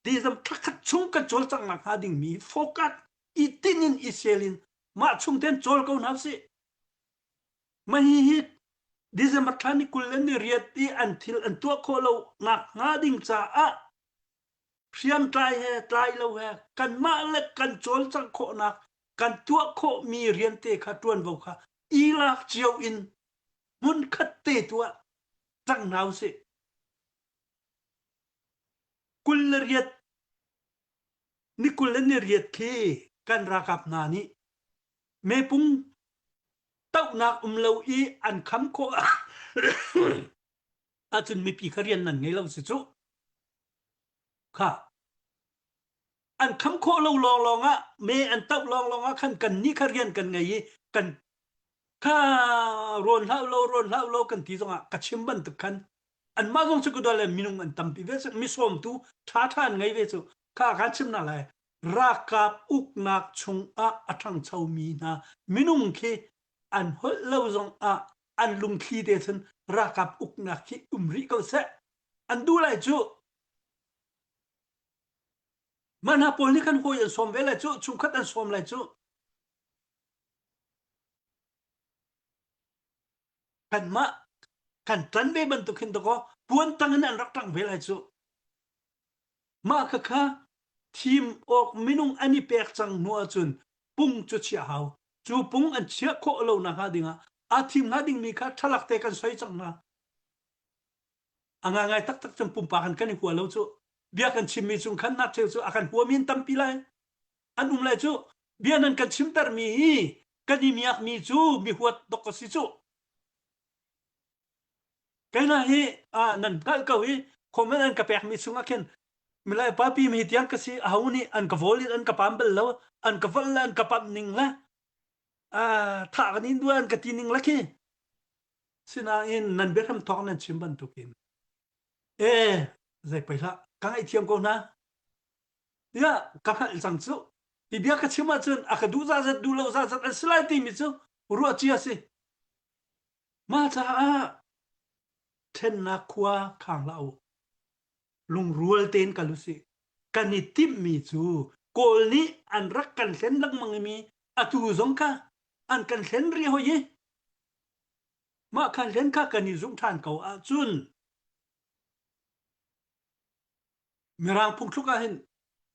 December thakhat chung kan chol chang na ding mi focus itinin iselin ma chung ten chol ko na si mahi hit December thani kullen riati until antua kholo nak ngading cha a Siam trai he trai lo he kan ma le kan chol chang kho na kan tua kho mi rian te kha tuan vo kha ila chiao in mun khat te tua chang nau se kulleriat ni kulleriat ke kan rakap na ni me pung tau nak lo i an kham kho a chun mi pi kharian nan ngai lo se chuค่ะอันคำโคลองอ่ะเมอันตับลองอ่ะคันกันนี่เขาเรียนกันไงกันค่ารอนเฮาโลกันที่ตรงอ่ะกะชิมบันตึกคันอันมาตรงสุกดอลมินุงอันตัมปีเวสมิสอมตูท้าทานไงเวสุค่ากันชิมนั่นแหละรากับอุกนักชงอ่ะทังเชามีนะมินุงเคอันฮอลโลซงอ่ะอันลุงคีเดซันรากับอุกนักที่ริก็เสอันดูไลจูมันหาปนนี่กันโหยันสมเวลาจุชุมขัดอันสมเลยจุกันมากันตันเบบันตุขินตะก็ปวนตังนันรักตังเวลาจุมาค่ะทีมออกมินุงอันนี้เปกจังนัวจุนปุงจุเชียหาวจูปุงอันเชียโคโลนะฮะดิงอาทีมฮะดิงมีค่ะทะลักเตกันสวยจังนะอ่างไงตักจำปุ่มปากันในหัวเราจุเบียกันชิมมีจุงขันนัดเชลจูอากันหัวมินตัมปีไลอันlaiจู เบียนั้นกันชิมตรมีกันนี่มีอักมีจูมีหัวตกสิจูกันนะฮีนั่นก็วิคอมเมนต์กับแปะมีสุงาเคนมิลายปาปีมีเตียงก็สิเอานี่อันกับวอลิอันกับปั๊มเบลแล้วอันกับวอลอันกับปั๊มนิงละถ้ากันนี้ด้วยอันกับตีนิงละคีสินะอินนั่นเบรมทองนั่นชิมบันตุกินใจไปละกังไอเทียมก็นะเนี่ยกังไอสังสุอีเบียก็ชิมมาจนอักดูซาซดูเลวซาซอันสไลด์ตีมิจูรัวจีอาสิมาจ้าเทนนักขวาข้างเราลุงรัวเตนกันลุสิกันนี่ติมมิจูโกลนี้อันรักกันเส้นลังมังมีอตูซงค่ะอันกันเส้นเรียหอยมากันเส้นค่ะกันนี่ซุงทานเก่าอาจุนมีรางพุงทุกอาเห็น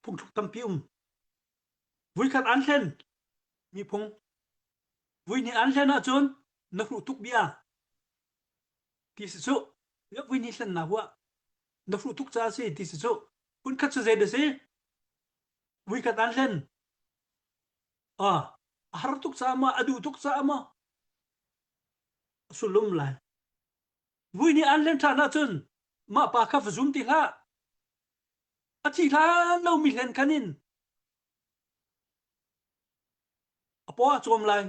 พุงทุกตั้มพิมวิคัดอันเส้นมีพุงวินี่อันเส้นอาจุนนักลุทุกเบียที่สุดยกวินี่เส้นนะว่านักลุทุกจ้าสิที่สุดคุณคัดจะเจดสิวิคัดอันเส้นharap tuk sama adu tuk sama sulum lai vui ni an len thana chun ma pa kha zum ti la athi la lo mi len kanin apo chom lai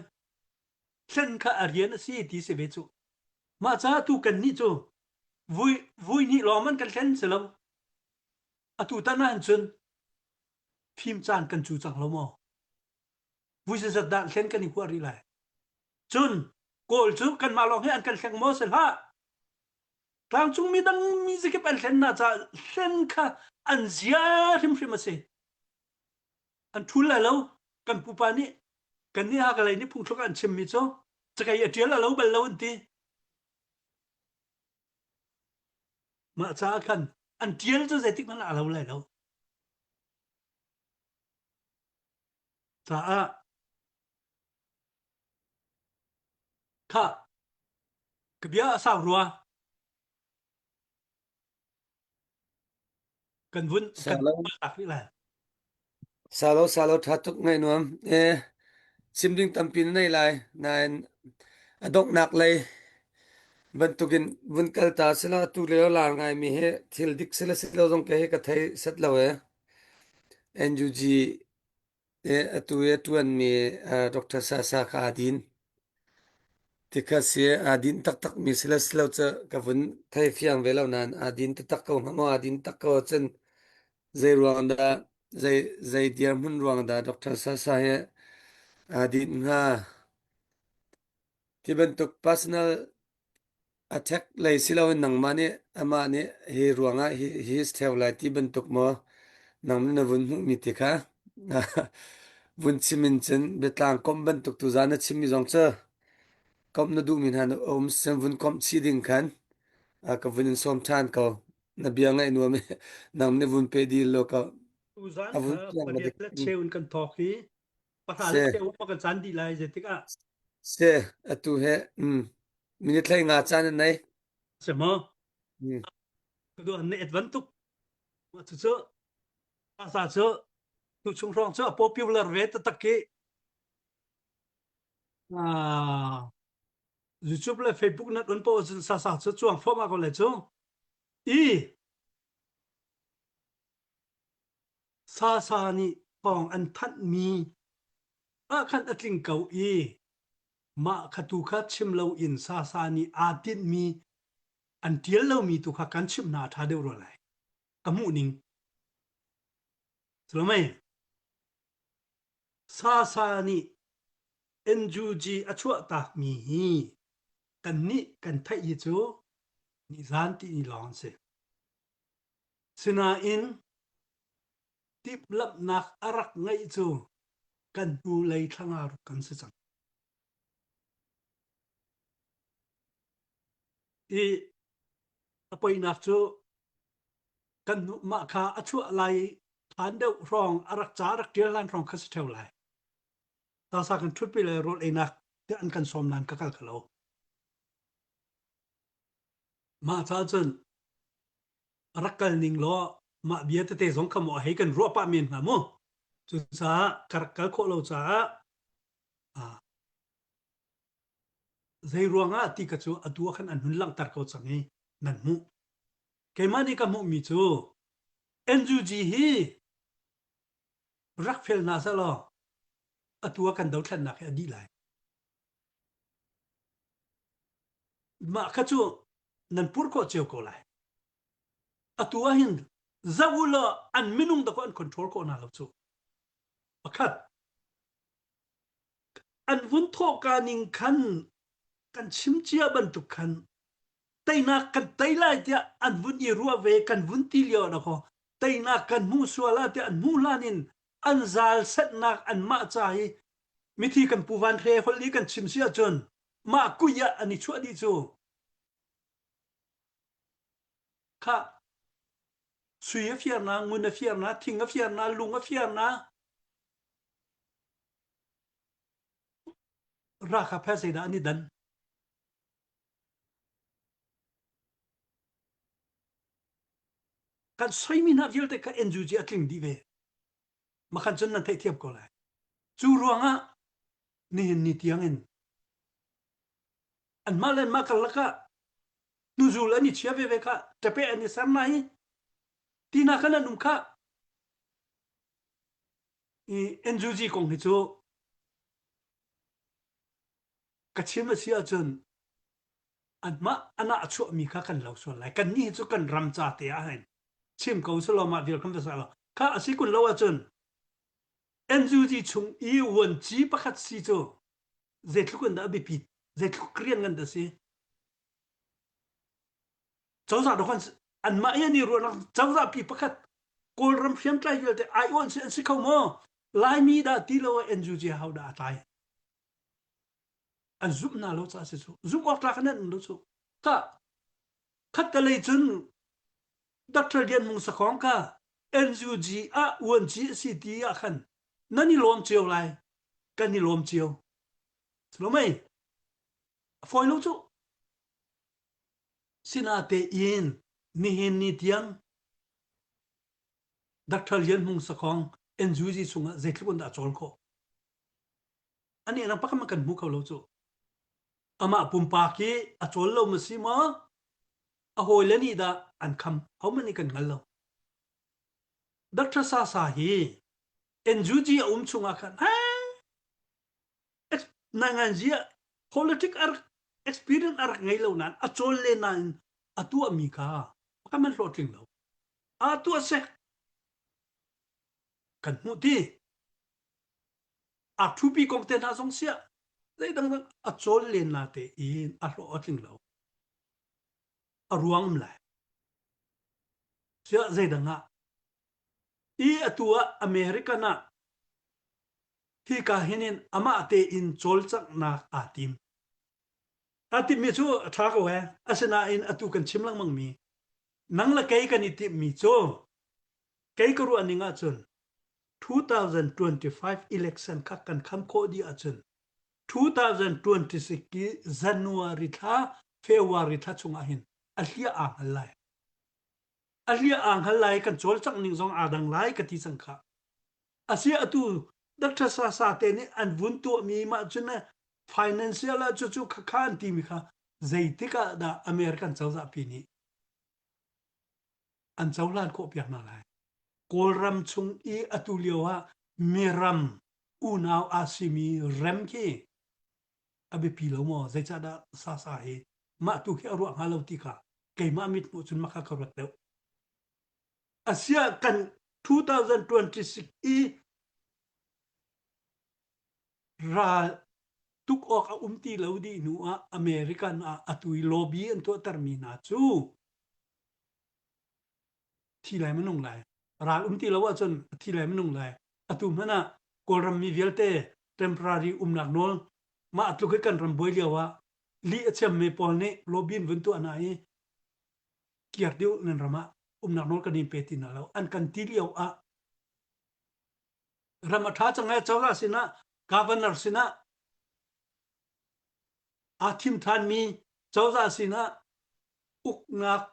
len kha arian si ti se be chu ma cha tu kan ni chu vui ni lo man kan len se lo atu tanan chun phim chan kan chu chang lo mo vui se zat dan len kan ni ku ri lai chun kol chu kan ma long he an kan khang mo se ha tang chung mi dang mi se ke pan len na cha len kha an zia him him se an thul la lo kan pu pa ni kan ni ha ka lai ni phung thok an chim mi cho cha kai ya tial la lo bal lo ti ma cha kan an tial chu ze tik man la lo lai lo chaค่ะกบยาสาวรัวกันวุ่นกันตักนี่แหละซาโลทัตุกไงนวมซิมดิงตัมปินในลายนายอดกนักเลยบรรทุกินวุนกัลตาสละตุเลวลางไงมีเฮทิลดิกสละสิลงke he ka thai sat lawe NUG tuan mi Dr. Sasa ka adin tikasi adin tak mi sila cha ka vun thai fiang velo nan adin tak ko ma adin tak ko chen zai ruang da zai diam hun ruang da Dr. Sasa he adin ha ti bentuk personal attack lai silo nang mani ama ni hi ruanga hi stel lai ti bentuk mo nang na vun mi tika vun chimin chen betlang kom bentuk tu zana chimi jong cha kom na du min han sem vun kom chi ding khan ka vun som than ko na bia ngai nu me nang ne vun pe di lo ka uzan avun la cheun kan thoki pathal cheu pa kan chan di lai je tika se atu he minit lai nga chan nai sema do an advantuk ma chu chu asa chu tu chung rong chu popular ve ta takke YouTube le Facebook na don po sa chu chuang forma ko le chu sa ni pong an that mi khan atling kau ma khatu kha chim lo in sa ni atin mi an tial lo mi tu kha kan chim na tha de ro lai kamu ning slomai sa ni NUG achua ta mi kan ni kan thai yi chu ni zan ti ni long se sina in tip lap nak arak ngai chu kan bu lei thanga ru kan se chang apoi nak chu kan ma kha achua lai than deuh rong arak cha rak tir lan rong khas theu lai ta sa kan thut pi le rol enak te an kan som nan ka kal khalo ma cha chen rakal ning lo ma bia te zong khamo he kan ro pa men nga mo จุสาkarkal kho lo cha zai ruanga ti ka chu atua khan an hun lang tar ko changi nan mu keimani ka mu mi chu NUG hi rak fel na sa lo atua kan dau thlan na kha di lai ma kha chu nan pur ko cheu ko lai atua hin zawula an minung da ko an control ko na lo chu pakhat an vun tho ka ning khan kan chimchia ban tu khan taina kan tailai tia an vun i ruwa ve kan vun ti lio na ko taina kan mu suala tia an mu lanin an zal set nak an ma chai mithi kan puwan the holli kan chimsia chon ma kuya ani chu di chu kha suya fierna nguna fierna thinga fierna lunga fierna raka phasida ani dan kan soimina vilte ka NUG atling di ve makhan chon nan thai thiap ko lai chu ruanga ni ni tiangin an malen makalaka nuzul ani chia ve ka tape ani sarna hi tina kana numkha i NUG kong ni chu kachima sia chon anma ana achu mi kha kan lo so lai kan ni chu kan ram cha te a hain chim ko so lo ma vil kan sa lo kha asikun lo a chon NUG chung i won chi pakhat si chu zetlukun da bi pi zetlu krian ngan da si chawza do kan anma ya ni ro na chawza pi pakhat kol ram fiam trai vil te ai on si khau mo lai mi da ti lo NUG how da tai an zoom na lo cha se chu zoom ok la kanan lo chu ka khatalei chun Dr. Dian Mung Sakhong ka NUG a won chi si ti a khan nani lom chiu lai kan ni lom chiu lo mai foi lo chu sina te in ni hen ni tiang Dr. Dian Mung Sakhong NUG chunga zetlibon da chol ko ani na pakam kan mu kho lo chu ama pumpa ki achol lo masima a hoilani da an kham how many kan ngal lo Dr. Sa hi NUG chunga khan ha nangan jia politic ar experience ar ngai lo nan achol le nan atu ami ka kaman floating lo atu se kan mu ti a thupi kong te na song sia dai dang achol le na te in a lo ating lo aruang mlai sia zai danga i atua America na hi ka hinin ama te in chol chak na atim mi chu tha ko he asena in atu kan chimlang mang mi nangla kai kan iti mi cho kai karu aninga chun 2025 election ka kan kham ko di achun 2026 ki January tha February tha chunga hin ahlia ang halai kan chol chak ning jong adang lai ka ti changkha asia atu Dr. Sa te ni an vun to mi ma chuna financial chu khan ti mi kha zaitika da American chawza pi ni an chawlan ko pyak na lai kolram chung i atuliowa miram unaw asimi rem ki abi pilo mo zaicha da sa he ma tu ki aru ngalo ti ka kai ma mit mu chun ma kha karat le asia kan 2026 i ra tuk ok a umti lo di nu a American a atui lobby an to termina chu thi lai manung lai ra umti lo wa chon thi lai manung lai atu mana kolram mi velte temporary umnak nol ma atlu ke kan ram boi liawa li achem me polne lobby vun tu anai kiar deu nen rama umnak nol kan impeti na lo an kan ti liaw a ramatha changa chawla sina governor sina athim than mi chawza sina uknak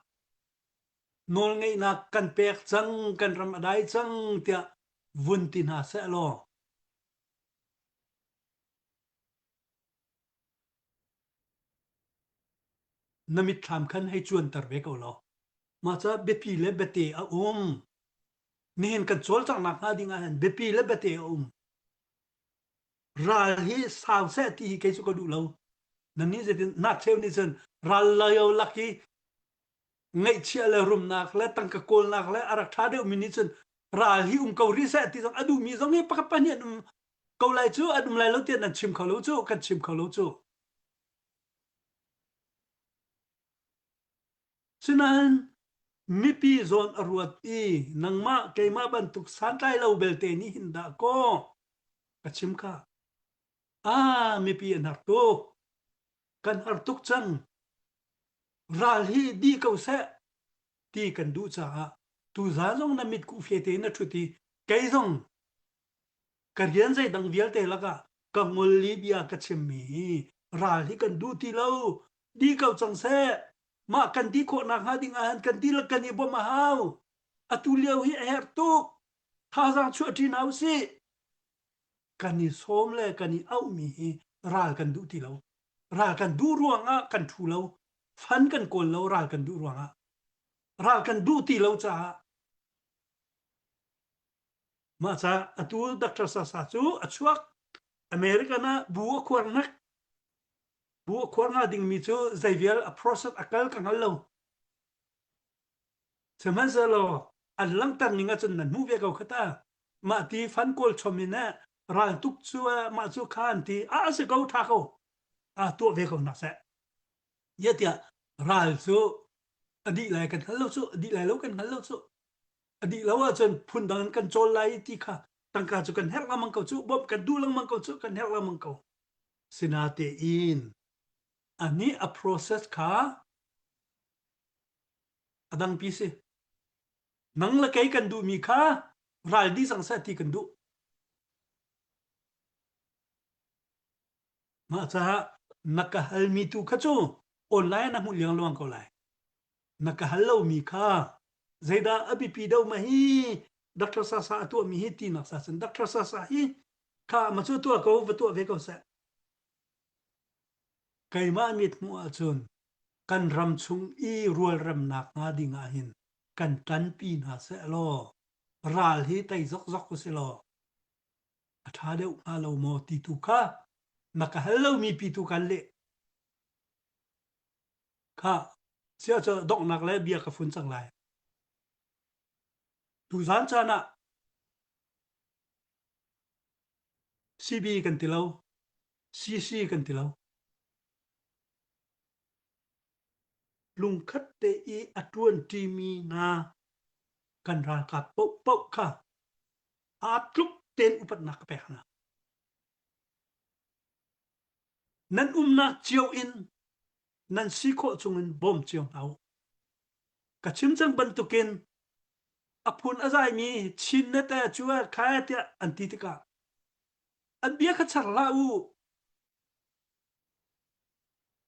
nol ngai na kan pek chang kan ram adai chang tia วุนตินาเสลอนมิตรามคันให้จวนตรเวกเอาลอมาจะเบปีเลเบเตอนี่เห็นกันโจลจังนักหาดิงาหันเบปีเลเบเตราฮีสาวเสตีเกสุกดูเรานั่นนี่จะนักเทวนิสันราลายเอาลักกี้ไงเชียเลรุมนักและตั้งกะโกลนักและอารักษาเดมินิสันราฮีเการิเสตีจังอดูมีจังนี่ปะปะเนี่ยเกาไลจูอดุมไลเราเตียนชิมเขาโลจูกันชิมเขาโลจูฉะนั้นมีปีโซนอรวดอีนังมาเกมาบันทุกสันไลเราเบลเตนี่หินดาโกกันชิมค่ะมีปีอันหักตุกกันหักตุกจังราลีดีเกาเสตีกันดูจ้าตูซาลงนมิดกูเฟเตนะชุติไกซงกะเรียนใจดังเวียลเตละกะกังมลลีเบียกะชิมมีราลีกันดูตีเราดีเกาจังเสมากันดีโคนักหาดิงอาหารกันดีละกันอีบ่มาฮาวอตุเลียวฮิแฮร์ตุกทาซังชั่วที่นาวสิกันนี่โสมเลกันนี่เอามีราลกันดูที่เราราลกันดูรวงกันทูเราฟันกันโกนเราราลกันดูรวงราลกันดูที่เราจ้ามาจ้าอตูดักทรสาสาจูอชวกอเมริกานะบัวควรนักบัวควรดิ่งมีจูไซเวียล process อักลกันเราสมัยเราอันลังตันนิงจนนั้นมูเวกเอาขตามาที่ฟันโกลชมินะราลทุกชัวมาจูคานที่สิเกาทักเอาตัวเวกเอานักเสยะเตียราลจูอดีไลกันฮัลโหลจูอดีไลแล้วกันฮัลโหลจูอดีแล้วจนพุนดังกันโจไลที่ค่ะตั้งกาจูกันเฮลมังเกาจูบบกันดูลังมังเกาจูกันเฮลมังเกาสินาเตอินอันนี้a process ค่ะอดังปีสินังละไกกันดูมีค่ะราลดีสังเสติกันดูมาจ้านักฮัลมีตูขจูออนไลน์นะมุเลียงลวงก็ไลนักฮัลโลมีค่ะZaida abi pidaw mahi Dr. Sasa atu mi hiti nak sasan Dr. Sasa hi ka machu tu ko vatu ve ko sa kai ma mit mu achun kan ram chung I rual ram nak nga dinga hin kan tan pi na se lo ral hi tai zok zok ko se lo atha de nga lo mo ti tu ka nak hello mi pi tu kan le ka sia cha dok nak le bia ka fun chang lai tu zan chana CB kan tilaw CC kan tilaw lung khat te I atun ti mi na kan ra ka pok pok ka atluk ten upat nak pe na nan na chiao in nan sikho chungin bom chiao au ka chimchang bantukin apun azai mi chin na ta chua khaya tia antitika abia kha charla u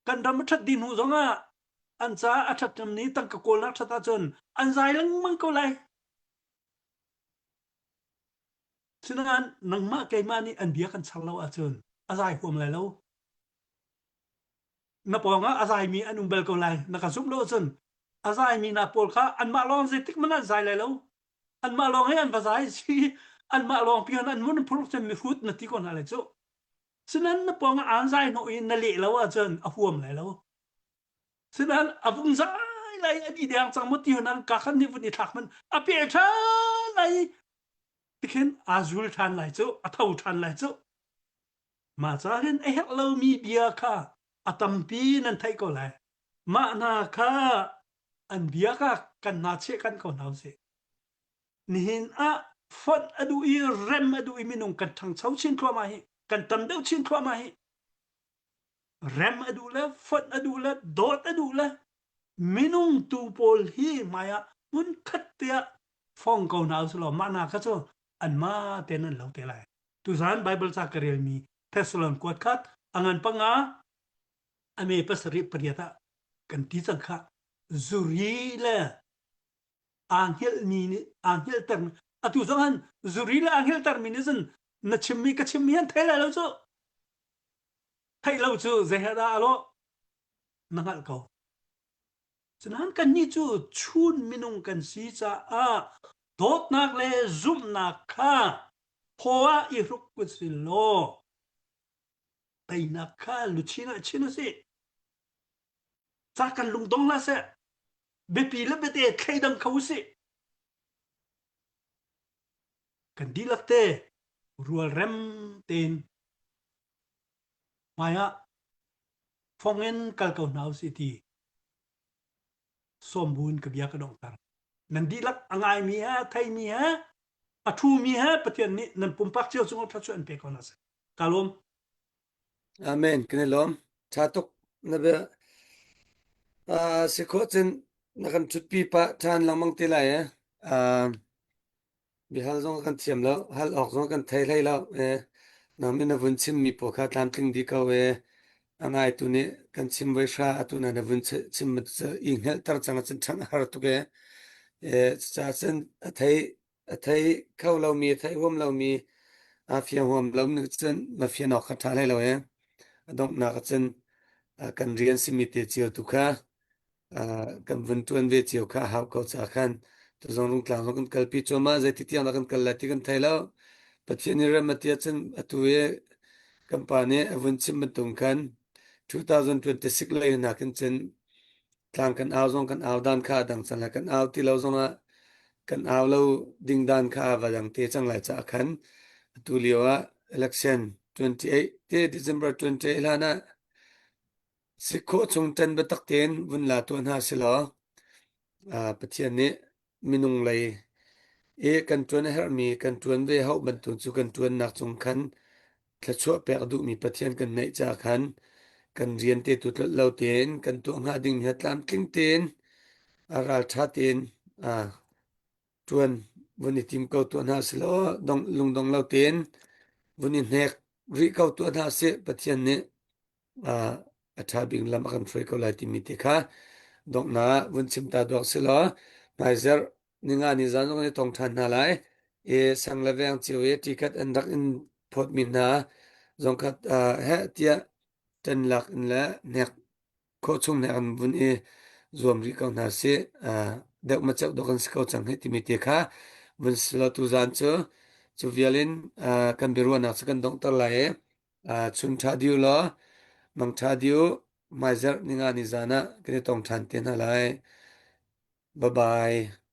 kan dam that din hu zonga ancha athatam ni tang ka kol na thata chon anzai lang mang ko lai sinan nangma kai mani anbia kan charlo a chon azai hom lai lo na ponga azai mi anum bel ko lai na ka sum lo chon azai mi na pol kha an ma long zetik man azai lai lo an ma long he an bazai si an ma long pian an mun problem mi fut na ti kon ala cho sinan na ponga anzai no in na le lo a chon a huam lai lo sinan avung zai lai adi dang chang moti hanan ka khan ni vuni thak man a pe tha lai tiken azul than lai cho a thau than lai cho ma cha hen e hek lo mi bia kha atam pi nan thai ko lai ma na kha an bia ka kan na che kan ko nau se nihin a fon adu I rem adu I minung kan thang chau chin khwa ma hi kan tam deu chin khwa ma hi rem adu la fon adu la dot adu la minung tu pol hi maya mun khat tia phong ko nau so ma na kha cho an ma tenan lo te lai tu san bible sa karel mi Thessalon kwat khat angan panga ame pasri priyata kan ti chang kha zuri la angel ni angel tan atu zangan zurila angel terminizan na chimmi ka chimmian thaila lo chu thailo chu zehada alo nangal ko chunan kan ni chu chun minung kan si cha a dot nak le zum nak kha phoa I ruk kusilo pai nak kha luchina china si cha kan lungdong la se bepi le bete khaidam khausi kan dilakte rual rem ten maya fongen kalkau nau city sombun kabya ka dong tar nan dilak angai mi ha thai mi ha athu mi ha pathian ni nan pumpak chiu chung phach an pe konas kalom amen knelom chatok nabe sikhochen nakan chutpi pa than lamang tilai bihal zong kan thiam lo hal ok zong kan thai lai lo namin avun chim mi po kha tlam tling di ka we angai tu ni kan chim we sha atuna na vun chim mat inghel tar chang chen thang har tu ke cha chen athai khau lo mi thai hom lo mi afia hom lo ni chen ma fia no kha tha lai lo adong na ka chen kan rian simi te chiu tu kha kan vun tuan ve chiu kha hau ko cha khan tu zong lung tlang kan kalpi choma zai ti tiang kan kal lati kan thailo pathian ra matia chen atuwe company avun chim matung khan 2026 lai na kan chen tlang kan aw zong kan aw dan kha dang chan la kan aw ti lo zong kan aw lo ding dan kha wa dang te chang lai cha khan tu liwa election 28 te December 28 la na sikho chung tan ba tak ten vun la ton ha silo pathian ni minung lai kan tuan her mi kan tuan ve hau ban tu chu kan tuan nak chung khan thachua pek du mi pathian kan nei cha khan kan rian te tu lo ten kan tu nga ding hatlam tling ten aral tha ten tuan vuni tim ko tu na silo dong lung dong lo ten vuni nek ri ko tu na se pathian ne atha bing lam kan frei ko la ti mi te kha dong na vun chim ta dok silo maizer ninga ni zan ngoni tong than na lai sang la veng chiu ticket an dak in phot min na zong khat he tia ten lak in la nek ko chung ne an vun zuam ri ko na se dak ma chak dokan skau chang he ti mi te kha vun silo tu zan chu vialin kan beru na kan dong tar lai chun tha diu lo mang tha diu maizer ninga ni zana kene tong than ten halai bye bye